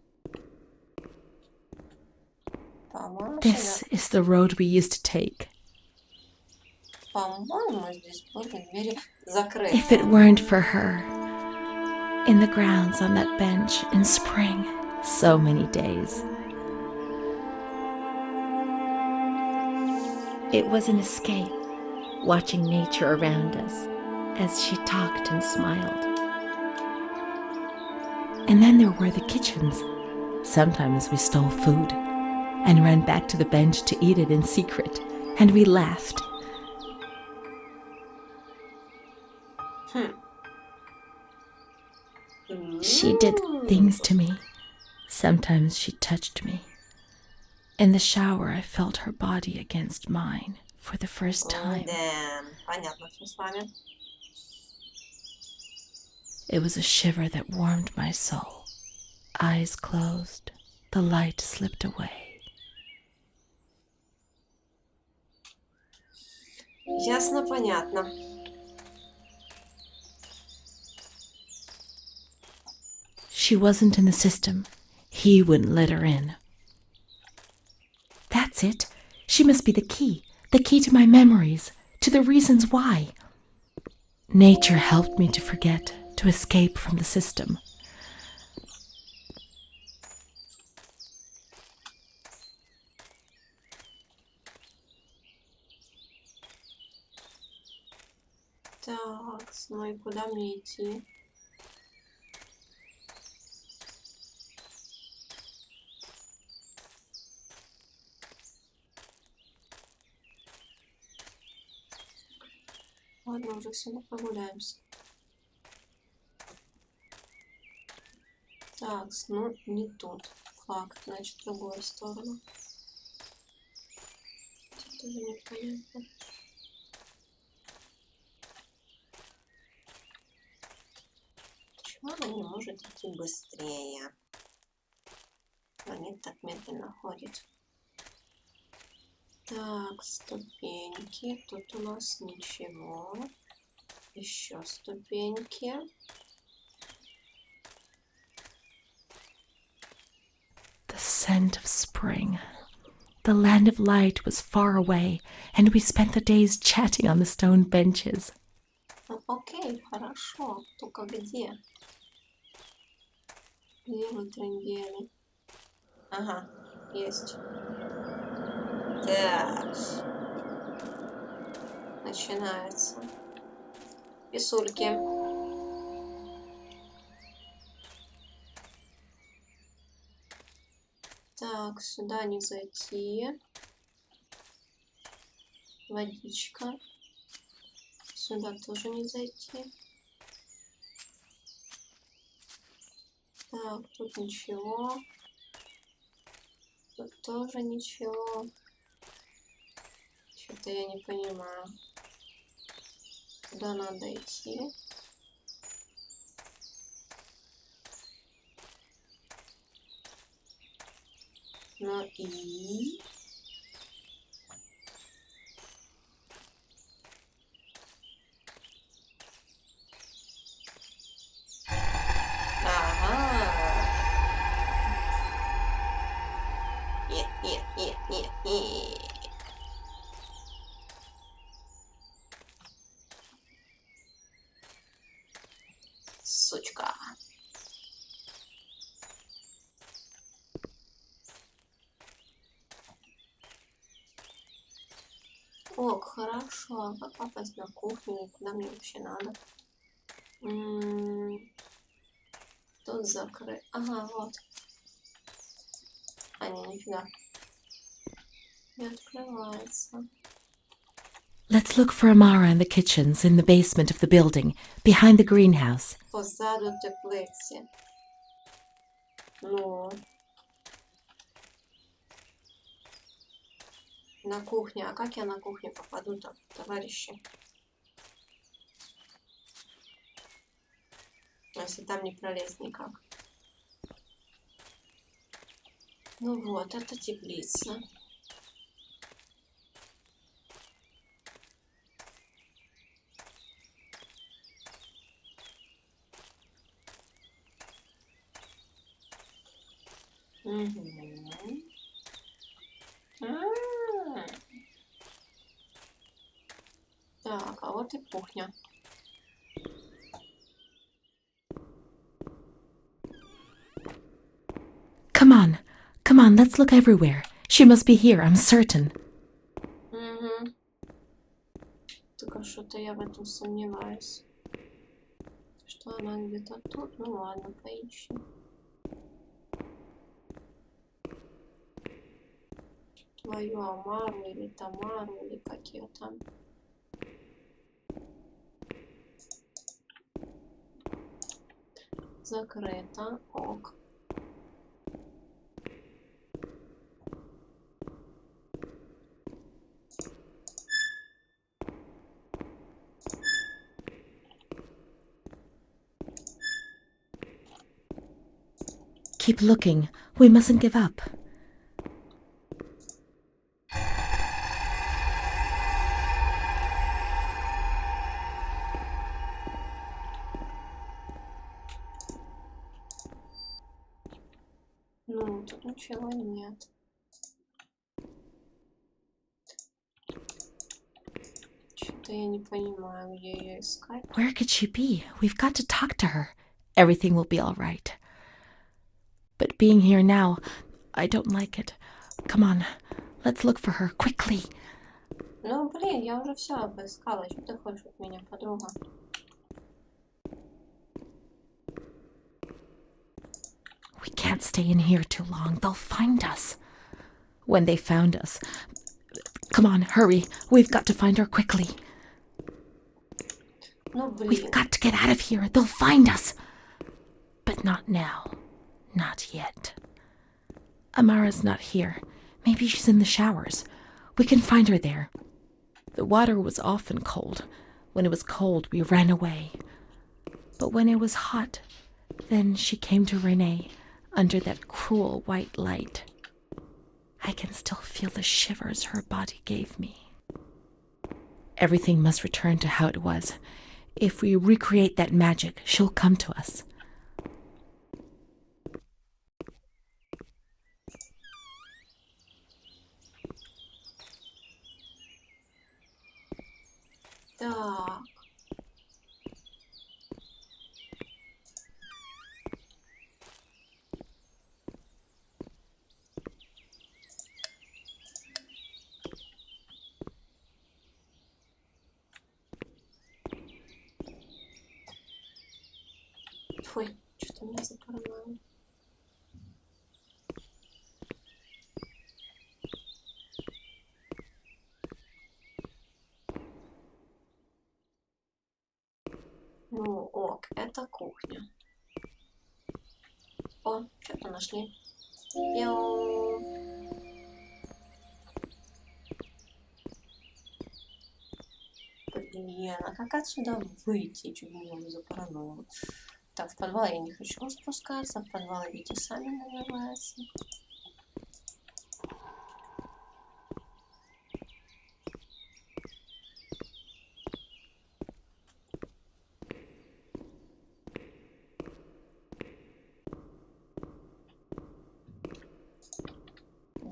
This is the road we used to take. По-моему, здесь были двери закрыты. If it weren't for her, in the grounds on that bench in spring, so many days. It was an escape, watching nature around us as she talked and smiled. And then there were the kitchens. Sometimes we stole food and ran back to the bench to eat it in secret, and we laughed. She did things to me. Sometimes she touched me. In the shower, I felt her body against mine for the first time. Понятно, что с вами. It was a shiver that warmed my soul. Eyes closed, the light slipped away. Ясно, понятно. She wasn't in the system. He wouldn't let her in. That's it. She must be the key to my memories, to the reasons why. Nature helped me to forget, to escape from the system. Так, ну и куда мне идти? Ладно, уже все, прогуляемся. Так, ну не тут. Факт, значит, в другую сторону. Это тоже непонятно. Почему она не может идти быстрее? Они так медленно ходит. Так, ступеньки. Тут у нас ничего. Еще ступеньки. The scent of spring. The land of light was far away, and we spent the days chatting on the stone benches. Ну, окей, хорошо. Только где? Где вы трындели? Ага, есть. Так. Начинается. Писульки. Так, сюда не зайти. Водичка. Сюда тоже не зайти. Так, тут ничего. Тут тоже ничего. Что-то я не понимаю. Куда надо идти? Ну и... Нет. Сучка. Ок, хорошо. А как попасть на кухню? Куда мне вообще надо? Тут закрыт. Ага, вот. А, не, нифига. Не открывается. Let's look for Amara in the kitchens in the basement of the building, behind the greenhouse. Позаду теплиці. Ну. На кухне. А как я на кухню попаду-то, товарищи? Если там не пролезть никак. Ну вот, это теплица. Так, а вот и кухня. Come on, let's look everywhere. She must be here, I'm certain. Только что-то я в этом сомневаюсь. Что что она где-то тут. Ну ладно, поищем. Твою Амару или Тамару, или как ее там. Закрыто. Ок. Keep looking. We mustn't give up. Ну, тут ничего нет. Что-то я не понимаю, где ее искать. Where could she be? We've got to talk to her. Everything will be all right. But being here now, I don't like it. Come on, let's look for her quickly. Ну, блин, я уже все обыскала. Что ты хочешь от меня, подруга? We can't stay in here too long. They'll find us. When they found us... Come on, hurry. We've got to find her quickly. Ну, We've блин. got to get out of here. They'll find us. But not now. Not yet. Amara's not here. Maybe she's in the showers. We can find her there. The water was often cold. When it was cold, we ran away. But when it was hot, then she came to Renee under that cruel white light. I can still feel the shivers her body gave me. Everything must return to how it was. If we recreate that magic, she'll come to us. Так. Ой, что-то меня запорвало. Ну, ок, это кухня. О, что-то нашли. Пиу. Блин, а как отсюда выйти? Чуть меня не запоронуло. Так, в подвал я не хочу спускаться. В подвал идите сами, называется.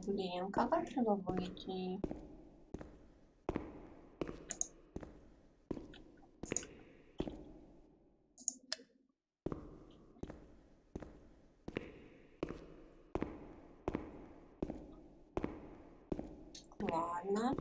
Блин, как отсюда выйти? Ладно.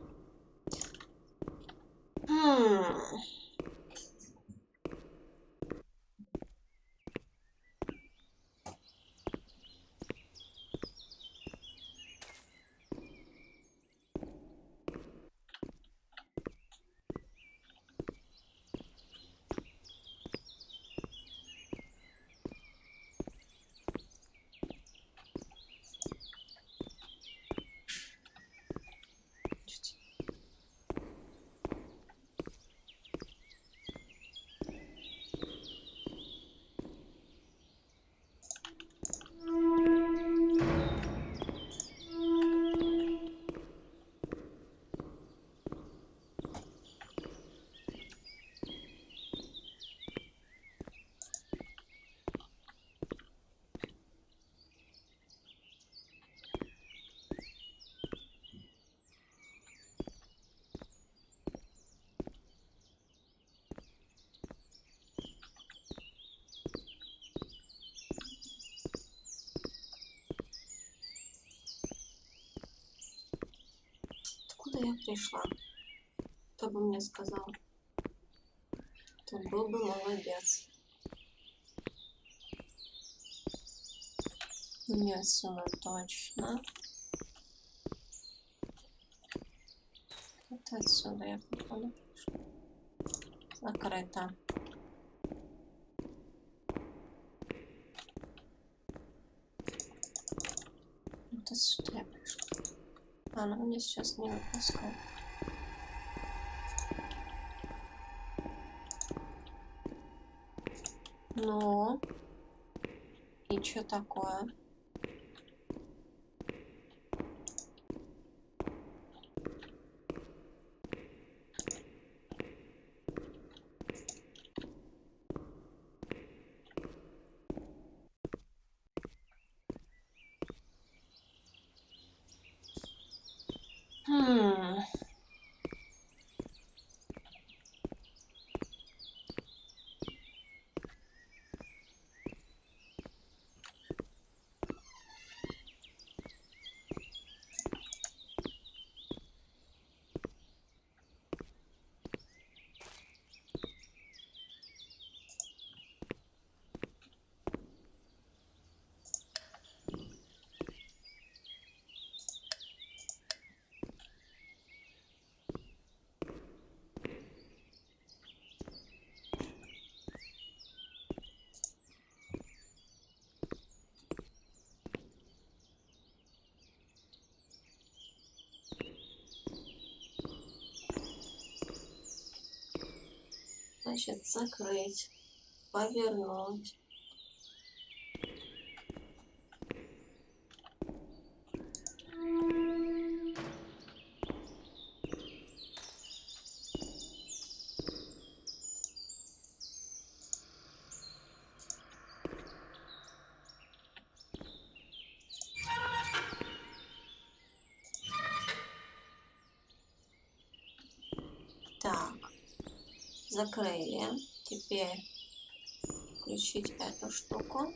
Откуда я пришла? Кто бы мне сказал? Тут был бы молодец. Не отсюда точно. Это отсюда я походу. Закрыто. Вот отсюда я пришла. Она меня сейчас не выпускает. Ну, и что такое? Значит, закрыть, повернуть. Так, закрыли. Теперь включить эту штуку.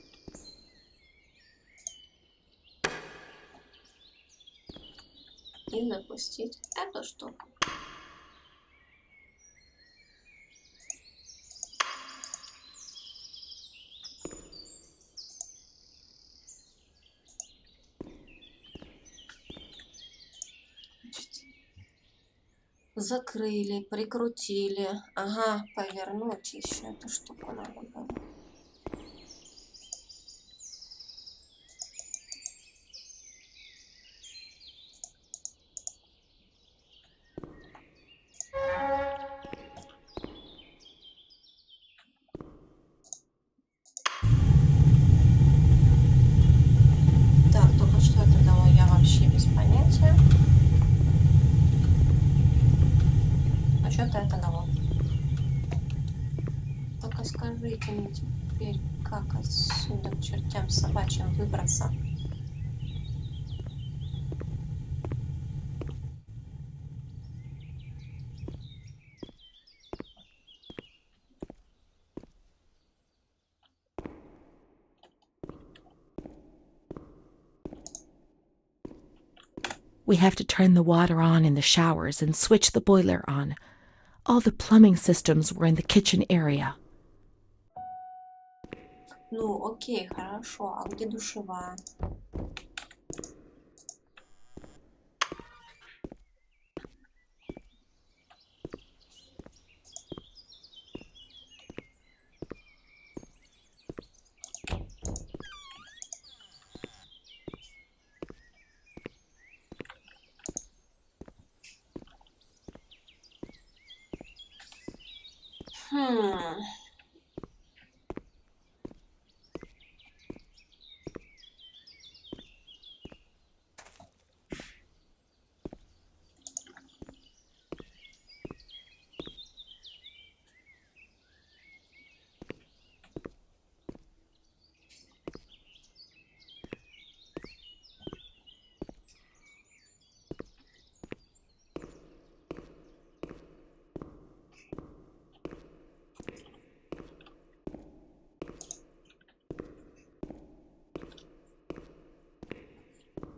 И запустить эту штуку. Закрыли, прикрутили. Ага, повернуть еще эту штуку надо было. Так, только что это дало, я вообще без понятия. А что-то это дало. Только скажите мне теперь, как отсюда к чертям собачьим выбраться. We have to turn the water on in the showers and switch the boiler on. All the plumbing systems were in the kitchen area. Ну, окей, хорошо. А где душевая?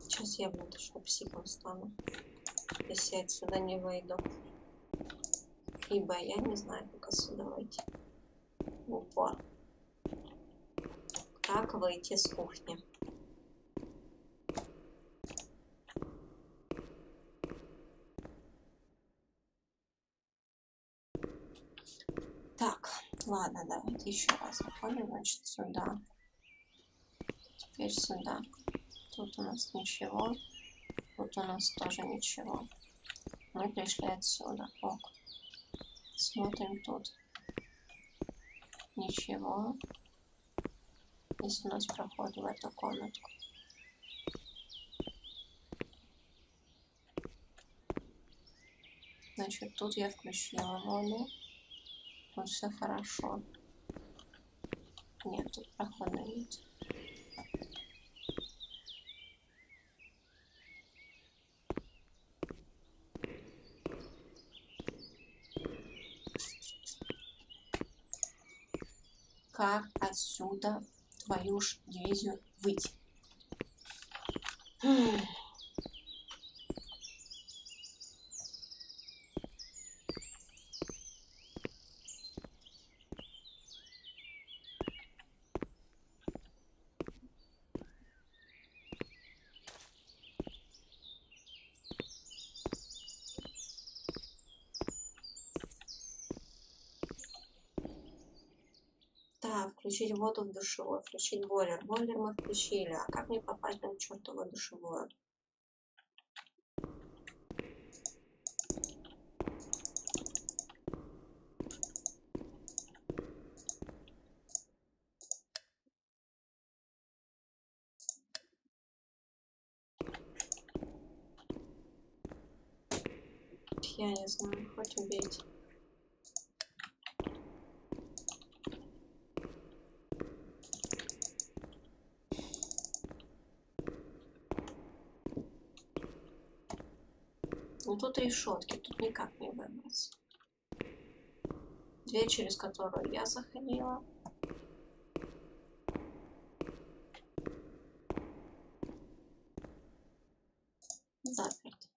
Сейчас я, блин, точно психом стану, если я отсюда не выйду. Ибо я не знаю, как отсюда выйти. В упор. Как выйти с кухни? Ладно, давайте еще раз заходим, значит, сюда. Теперь сюда. Тут у нас ничего. Тут у нас тоже ничего. Мы пришли отсюда. Ок. Смотрим тут. Ничего. Здесь у нас проход в эту комнатку. Значит, тут я включила воду. Тут все хорошо. Нет, тут прохода нет. Как отсюда твою ж дивизию выйти? Да, включить воду в душевой, включить бойлер. Бойлер мы включили. А как мне попасть на чертову душевую? Я не знаю, хоть убейте. Ну тут решетки, тут никак не выбраться. Дверь, через которую я заходила. Заперт.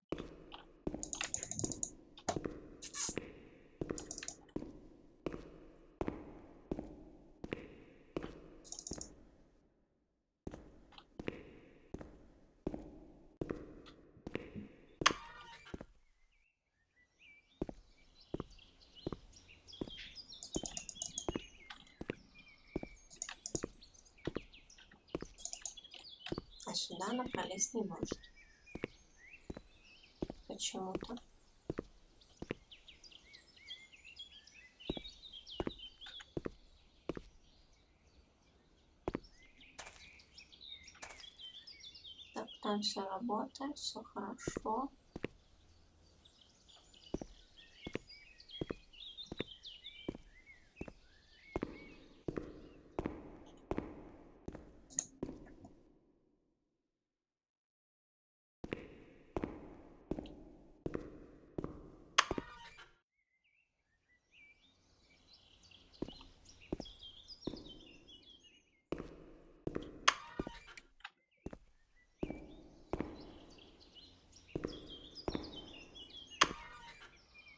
А сюда она пролезть не может. Почему-то. Так, там все работает, все хорошо.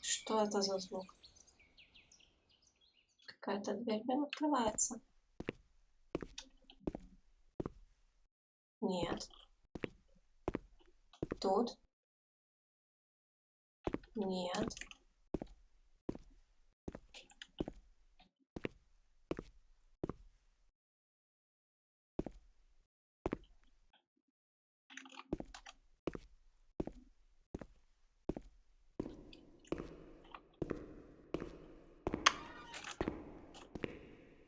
Что это за звук? Какая-то дверь, блин, открывается. Нет. Тут? Нет.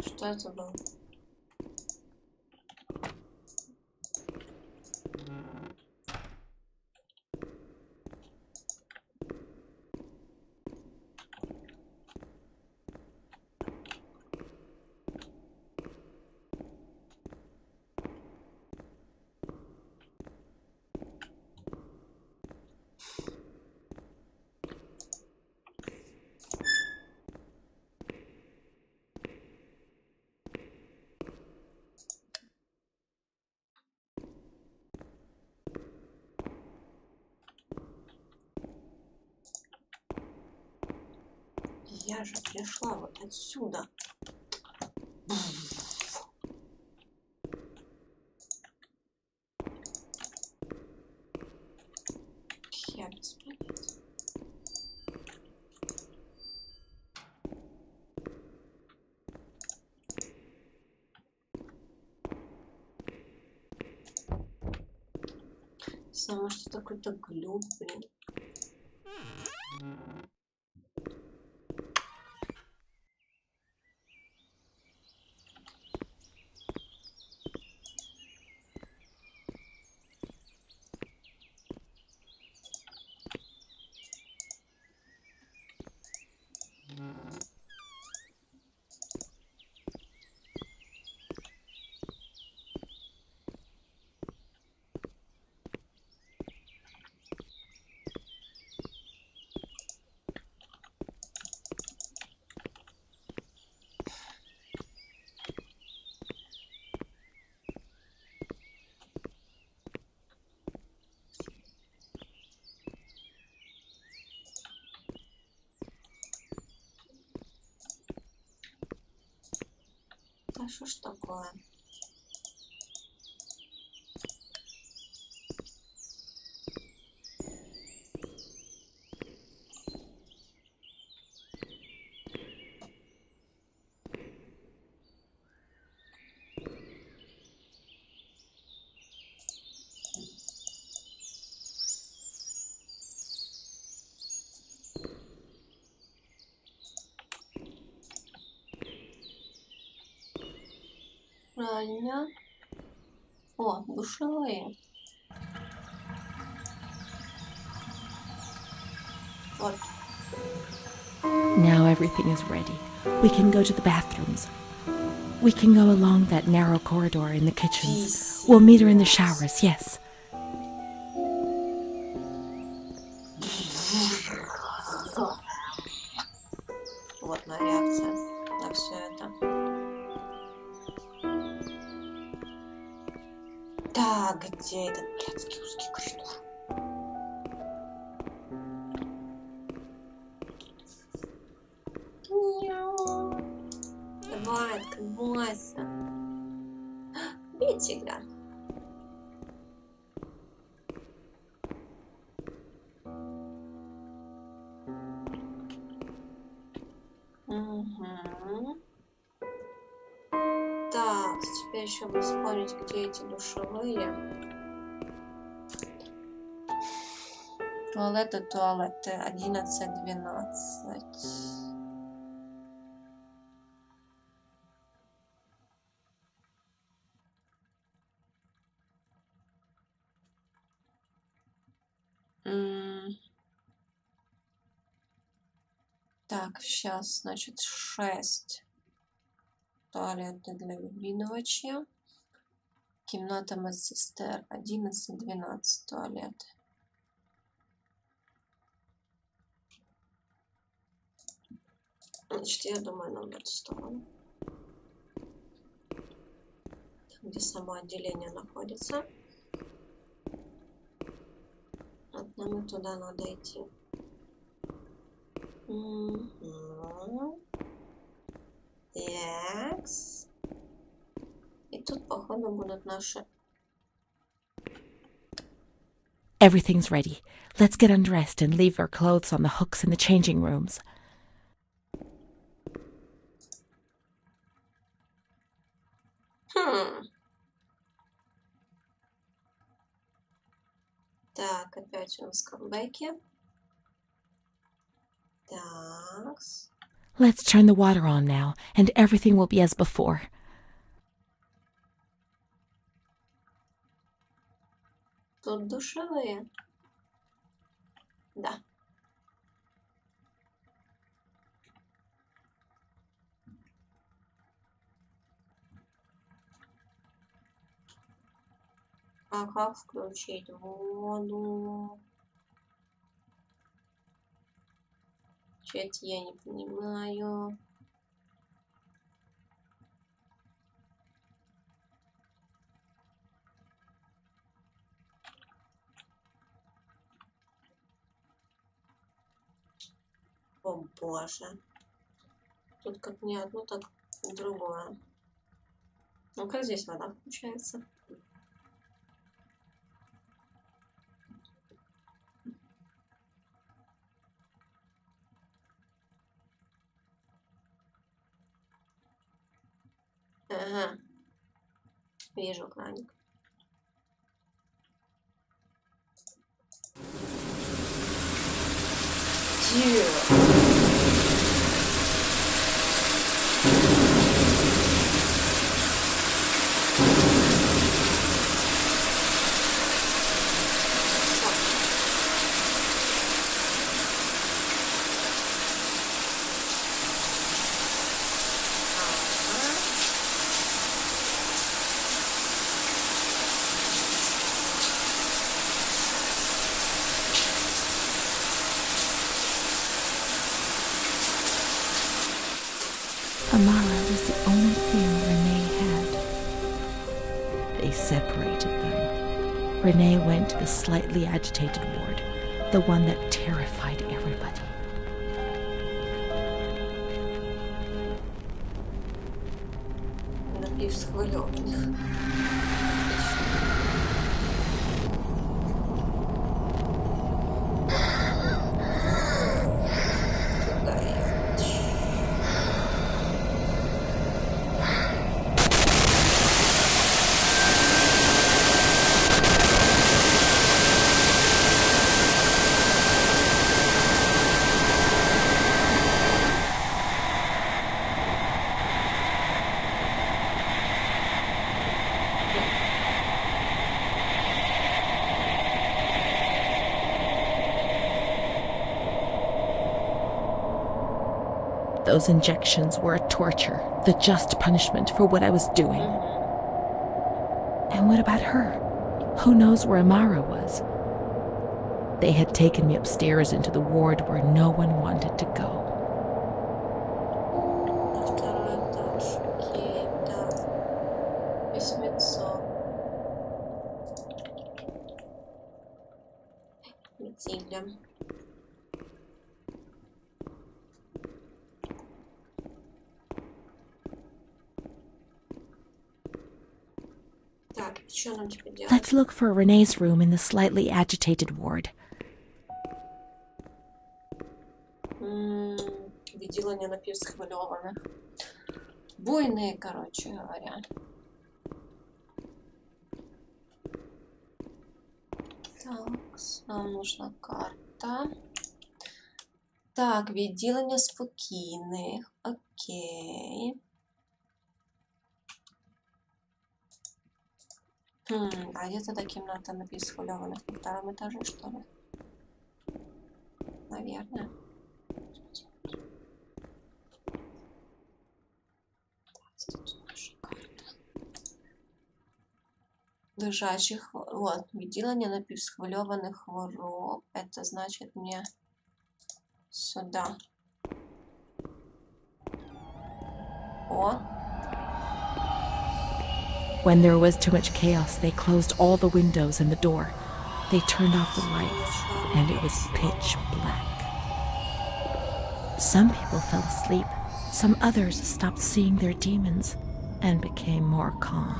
Что это было? Я же пришла вот отсюда. Я без понятия. кажется, может, это какой-то глюк, блин. А что ж такое? Правильно. О, душевые. Вот. Now everything is ready. We can go to the bathrooms. We can go along that narrow corridor in the kitchens. We'll meet her in the showers, yes. Вот моя реакция на все это. Так, где этот блядский узкий коридор? Давай, открывайся. Видите, гля. Угу. Так, теперь еще бы вспомнить, где эти душевые. Туалеты 11-12. Так, сейчас, значит, 6. Туалеты для відвідувачів. Кімната медсестер 11-12 туалеты. Значит, я думаю, нам в эту сторону. Там, где само отделение находится. Вот нам и туда надо идти. Такс. И тут, походу, будут наши... Everything's ready. Let's get undressed and leave our clothes on the hooks in the changing rooms. Так, опять у нас камбэки. Такс. Let's turn the water on now, and everything will be as before. Тут душевые. Да. А как включить воду? Чуть я не понимаю. О боже. Тут как не одно, так и другое. Ну как здесь вода включается? Ага. Вижу краник. Amara was the only thing Renee had. They separated them. Renee went to the slightly agitated ward, the one that terrified everybody. Напівсхвильованих. Those injections were a torture, the just punishment for what I was doing. And what about her? Who knows where Amara was? They had taken me upstairs into the ward where no one wanted to go. На второй этаж. Окей, так. Письмецо. Метиля. Так, что нам теперь делать? Let's look for Renee's room in the slightly agitated ward. Відділення напівсхвильованих. Буйные, короче говоря. Так, нам нужна карта. Так, відділення спокійних. Окей. А где тогда комната напівсхвильованих? На втором этаже, что ли? Наверное. Здесь наша карта. Лежачих, вот, відділення напівсхвильованих хвороб. Это значит мне сюда. О. When there was too much chaos, they closed all the windows and the door. They turned off the lights, and it was pitch black. Some people fell asleep. Some others stopped seeing their demons and became more calm.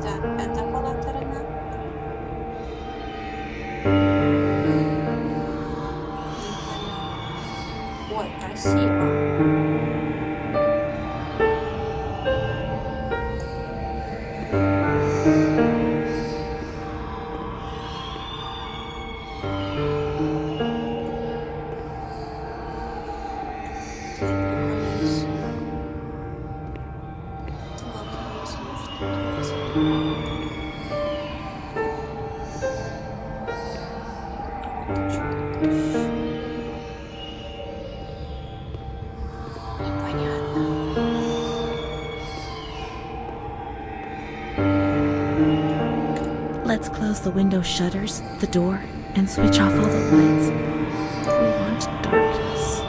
Так, это была сторона. Ой, красиво. Let's close the window shutters, the door, and switch off all the lights. We want darkness.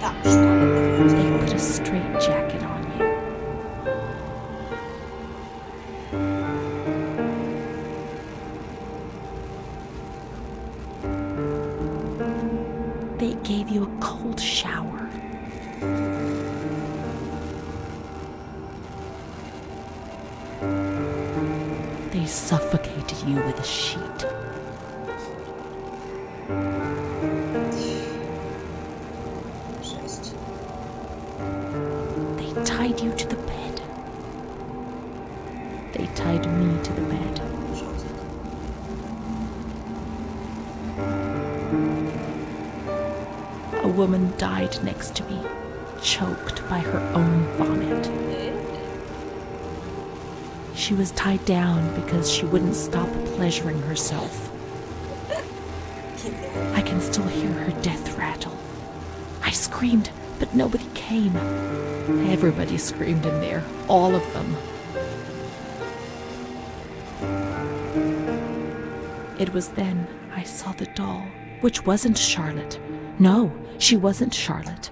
Так, что мы They put a straight jacket on you. They gave you a cold shower. They suffocated you with a sheet. Жесть. They tied you to the bed. They tied me to the bed. Ужасно. A woman died next to me, choked by her own vomit. She was tied down because she wouldn't stop pleasuring herself. I can still hear her death rattle. I screamed, but nobody came. Everybody screamed in there, all of them. It was then I saw the doll, which wasn't Charlotte. No, she wasn't Charlotte.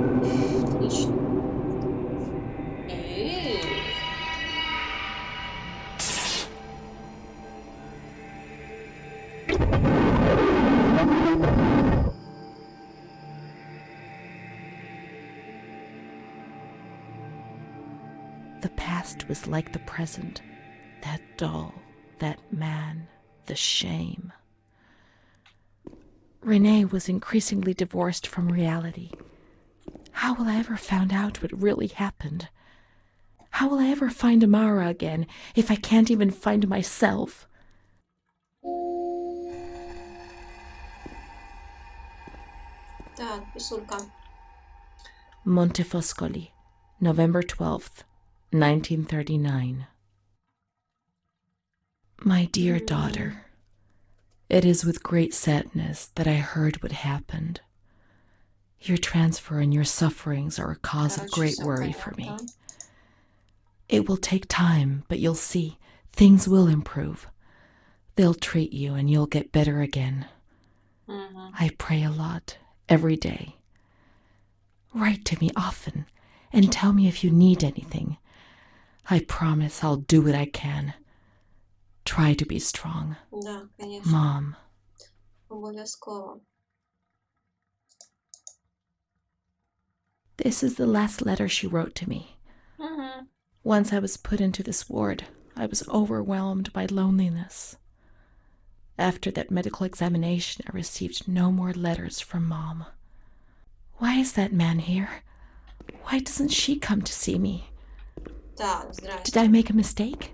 Отлично. The past was like the present. That doll, that man, the shame. Renee was increasingly divorced from reality. How will I ever find out what really happened? How will I ever find Amara again if I can't even find myself? Так, писулька. Montefoscoli, November 12th, 1939. My dear daughter, it is with great sadness that I heard what happened. Your transfer and your sufferings are a cause of great worry for me. It will take time, but you'll see, things will improve. They'll treat you and you'll get better again. I pray a lot, every day. Write to me often and tell me if you need anything. I promise I'll do what I can. Try to be strong. Да, конечно. Mom. Обов'язково. This is the last letter she wrote to me. Once I was put into this ward, I was overwhelmed by loneliness. After that medical examination, I received no more letters from Mom. Why is that man here? Why doesn't she come to see me? Так, здрасте. Did I make a mistake?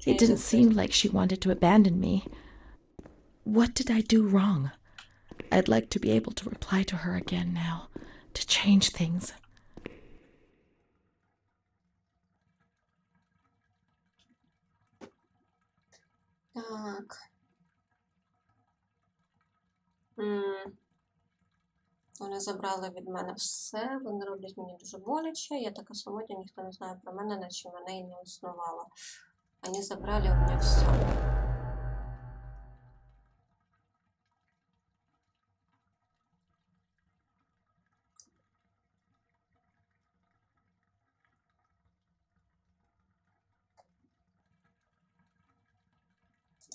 It didn't seem like she wanted to abandon me. What did I do wrong? I'd like to be able to reply to her again now, to change things. Так. Вони забрали від мене все, вони роблять мені дуже боляче. Я така самотня, ніхто не знає про мене, наче мене і не існувало. Вони забрали у мене все.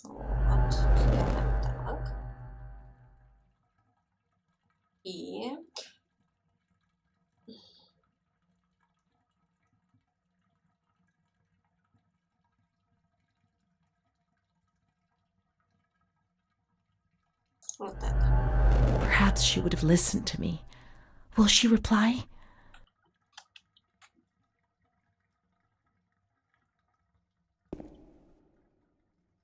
Вот. Сделаем так. И... Вот это. Perhaps she would have listened to me. Will she reply?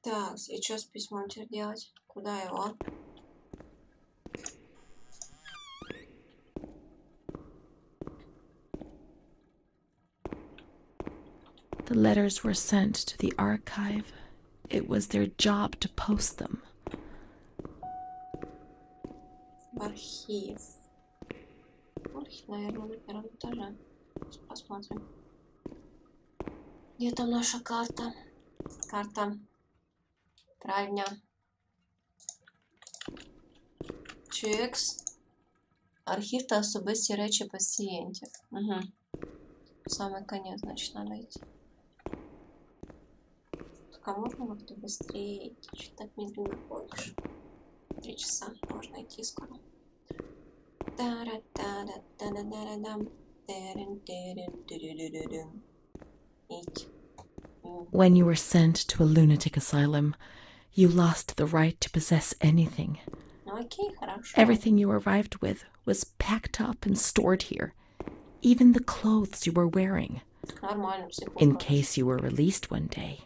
Так, и что с письмом теперь делать? Куда его? The letters were sent to the archive. It was their job to post them. В архив. Архив, наверное, на первом этаже. Сейчас посмотрим. Где там наша карта? Карта. Правильно. Чекс. Архів та особисті речі пацієнтів. Угу. Саме конец, значить, надо йти. Только можно как-то быстрее идти? Что так медленно ходишь? 3 часа. Можно идти скоро. Идти. When you were sent to a lunatic asylum, you lost the right to possess anything. Ну окей, хорошо. Everything you arrived with was packed up and stored here, even the clothes you were wearing, Нормально, психушка. in case you were released one day.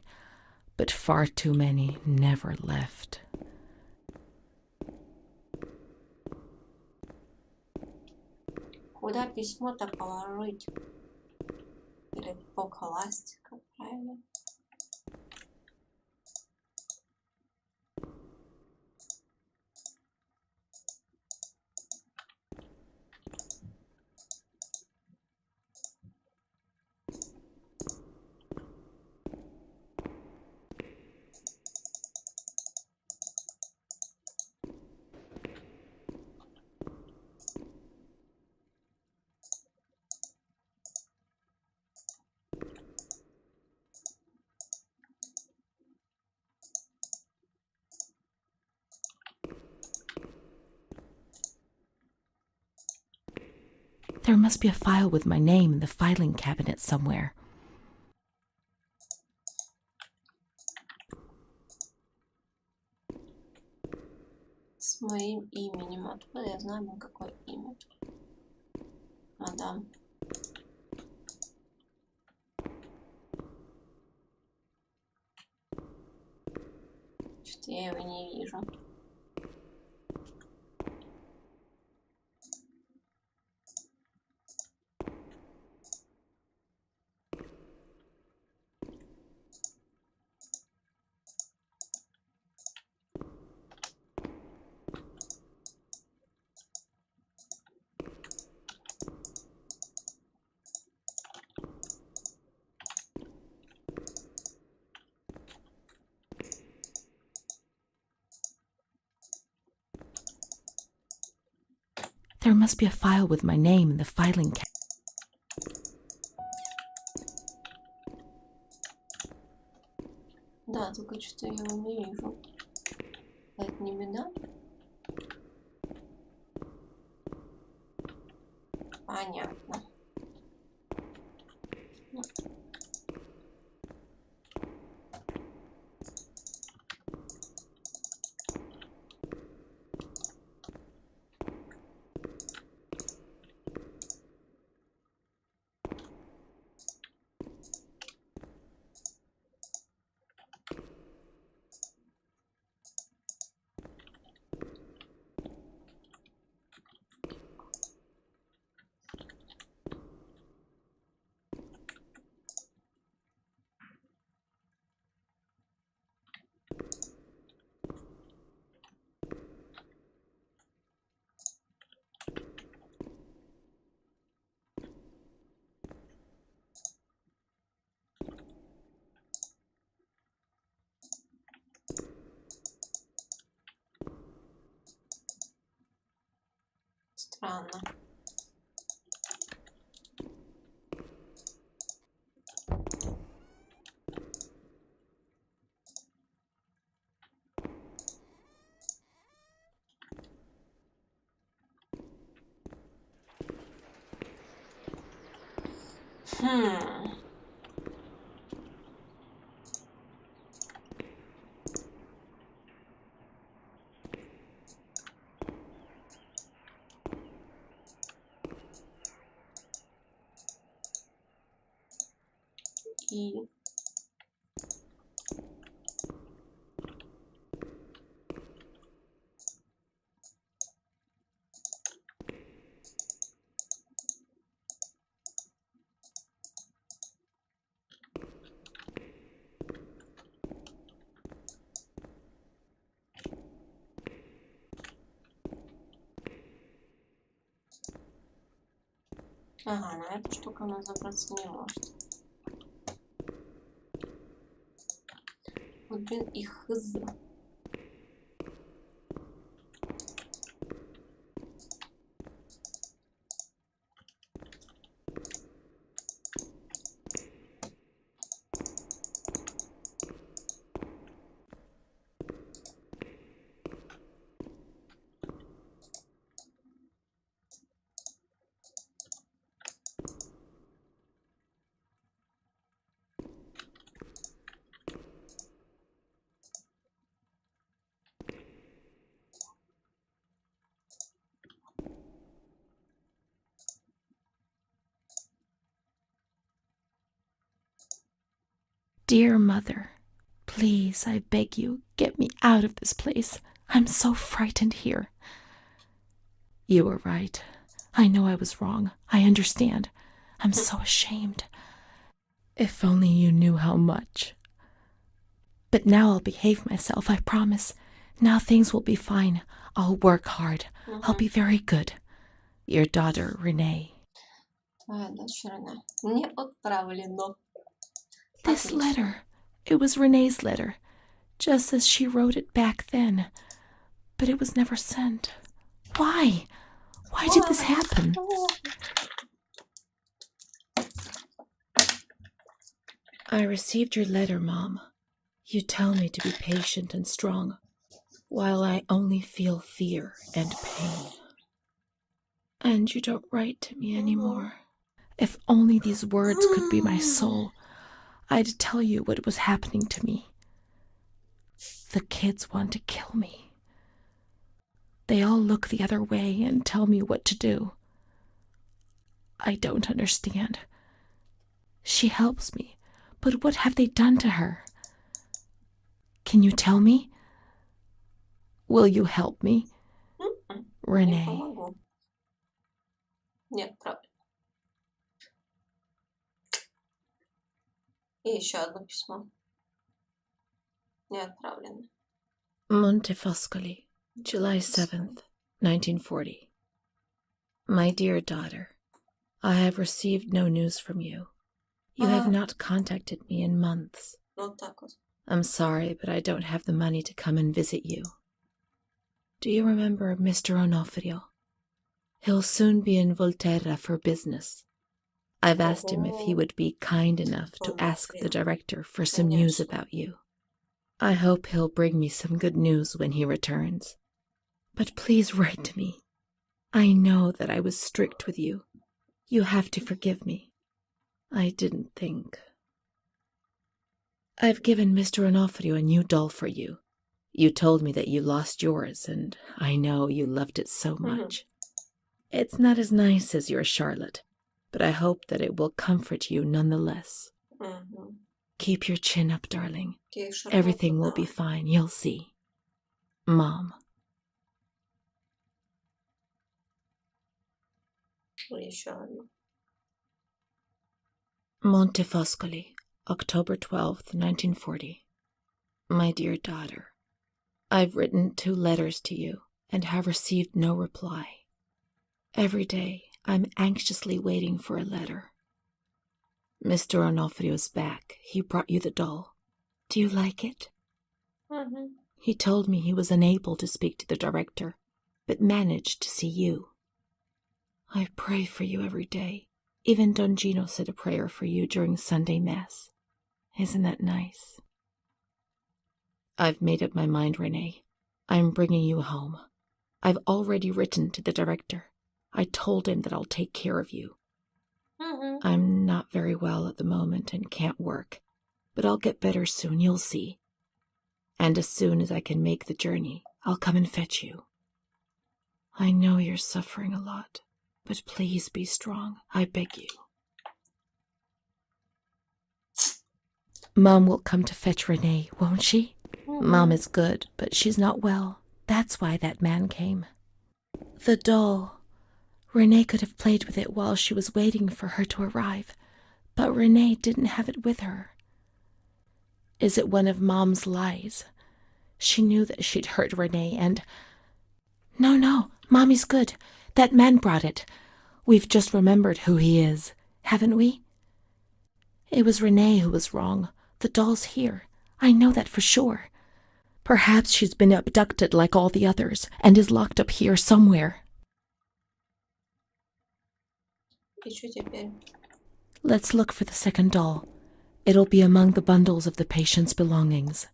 But far too many never left. Куда письмо-то положить? Или покласть, как правильно? There must be a file with my name in the filing cabinet somewhere. С моим именем. Откуда я знаю, какое имя? Мадам. Что-то я его не вижу. There must be a file with my name in the filing cabinet. Да, только что я его не вижу. Это не беда? Понятно. Странно. И... Ага, на эту штуку она забраться не может. Вот, блин, и хз. Dear Mother, please, I beg you, get me out of this place. I'm so frightened here. You were right. I know I was wrong. I understand. I'm so ashamed. If only you knew how much. But now I'll behave myself, I promise. Now things will be fine. I'll work hard. I'll be very good. Your daughter, Renee. Твоя дочь Рене. Не отправлено. This Отлично. letter. It was Renee's letter, just as she wrote it back then. But it was never sent. Why? Why did this happen? I received your letter, Mom. You tell me to be patient and strong, while I only feel fear and pain. And you don't write to me anymore. If only these words could be my soul, I'd tell you what was happening to me. The kids want to kill me. They all look the other way and tell me what to do. I don't understand. She helps me, but what have they done to her? Can you tell me? Will you help me? Не Renee. помогу. Нет, правда. И еще одно письмо. Не отправлено. Montefoscoli, July 7th, 1940. My dear daughter, I have received no news from you. You have not contacted me in months. Вот так вот. I'm sorry, but I don't have the money to come and visit you. Do you remember Mr. Onofrio? He'll soon be in Volterra for business. I've asked him if he would be kind enough to ask the director for some news about you. I hope he'll bring me some good news when he returns. But please write to me. I know that I was strict with you. You have to forgive me. I didn't think. I've given Mr. Onofrio a new doll for you. You told me that you lost yours, and I know you loved it so much. It's not as nice as your Charlotte, but I hope that it will comfort you nonetheless. Keep your chin up, darling. Everything will be fine, you'll see. Mom. Еще одно. Montefoscoli, October 12th, 1940. My dear daughter, I've written 2 letters to you and have received no reply. Every day, I'm anxiously waiting for a letter. Mr. Onofrio's back. He brought you the doll. Do you like it? He told me he was unable to speak to the director, but managed to see you. I pray for you every day. Even Don Gino said a prayer for you during Sunday Mass. Isn't that nice? I've made up my mind, Renee. I'm bringing you home. I've already written to the director. I told him that I'll take care of you. I'm not very well at the moment and can't work, but I'll get better soon, you'll see. And as soon as I can make the journey, I'll come and fetch you. I know you're suffering a lot, but please be strong, I beg you. Mom will come to fetch Renee, won't she? Mom is good, but she's not well. That's why that man came. The doll. Renee could have played with it while she was waiting for her to arrive, but Renee didn't have it with her. Is it one of Mom's lies? She knew that she'd hurt Renee and... No, Mommy's good. That man brought it. We've just remembered who he is, haven't we? It was Renee who was wrong. The doll's here. I know that for sure. Perhaps she's been abducted like all the others and is locked up here somewhere. И что теперь? Let's look for the second doll. It'll be among the bundles of the patient's belongings.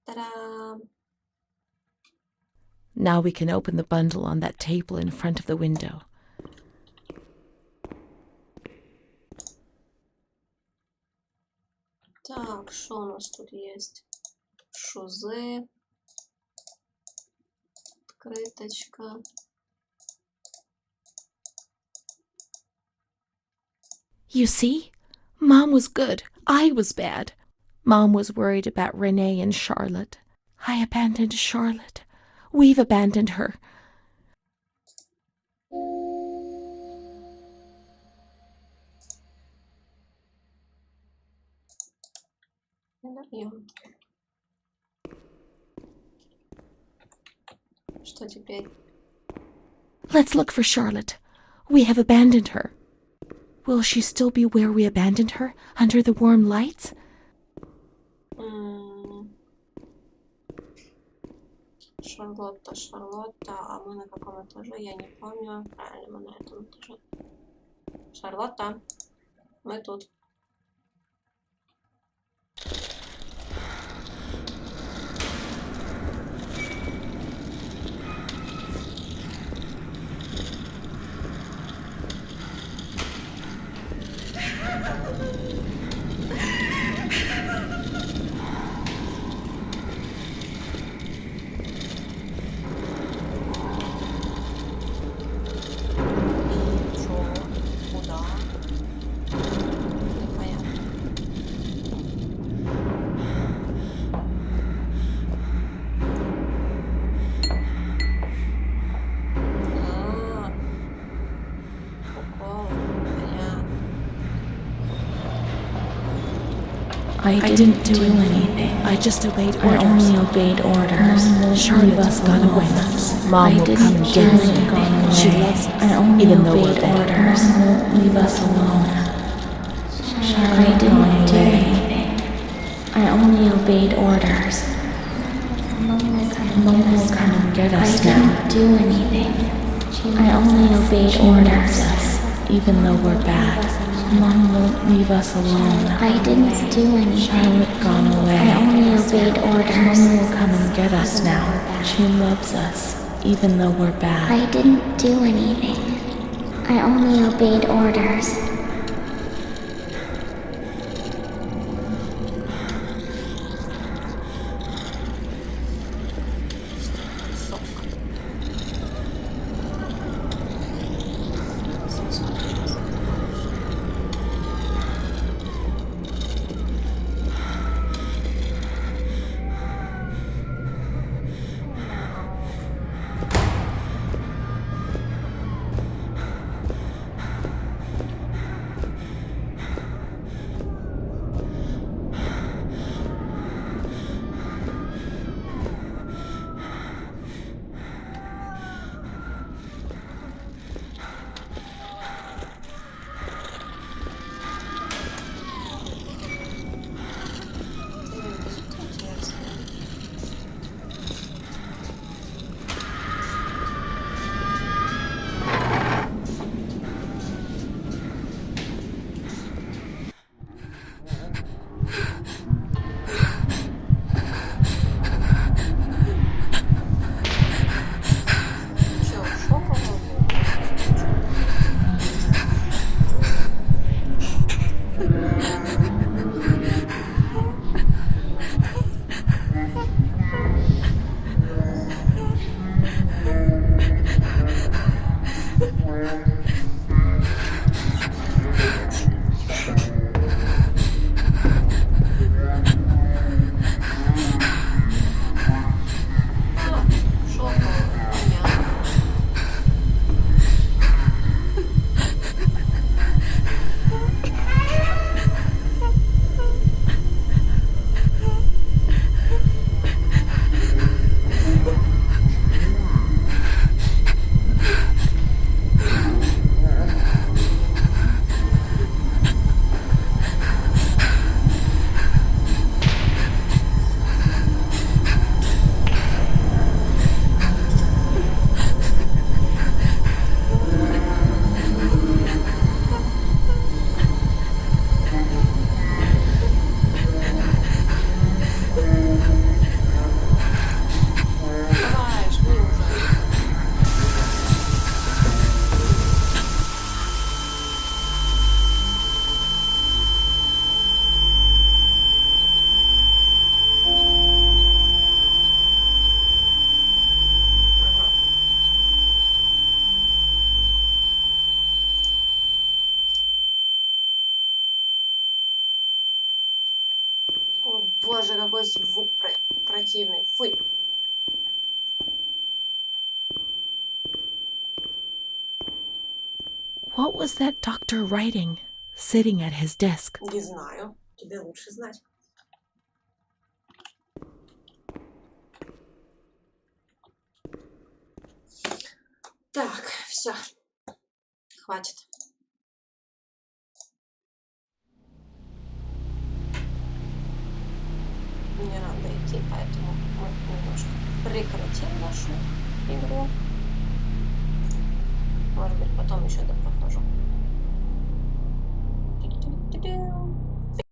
Та-дам! Now we can open the bundle on that table in front of the window. Так, що у нас тут є? Шузи. Открыточка. You see? Mom was good. I was bad. Mom was worried about Renee and Charlotte. I abandoned Charlotte. We've abandoned her. Что теперь? Let's look for Charlotte. We have abandoned her. Will she still be where we abandoned her, under the warm lights? Шарлотта, а мы на каком этаже? Я не помню. Правильно, мы на этом этаже. Шарлотта, мы тут. I didn't do anything. I just obeyed orders. I only obeyed orders. Charlotte's gone away. Mom will come and get us. She loves us, I only even though we're obeyed bad. orders. Mom won't leave us alone. I didn't do anything. I only obeyed orders. Mom will come and get us I now. didn't do anything. I only obeyed orders. Even though we're bad. Mom won't leave us alone. I didn't do anything. Charlotte gone away. I only obeyed orders. Mom will come and get us now. She loves us, even though we're bad. I didn't do anything. I only obeyed orders. звук противный. Фу. What was that doctor writing, sitting at his desk? Не знаю. Тебе лучше знать. Так, все. Хватит. Мне надо идти, поэтому мы немножко прекратим нашу игру. Может быть, потом еще допрохожу.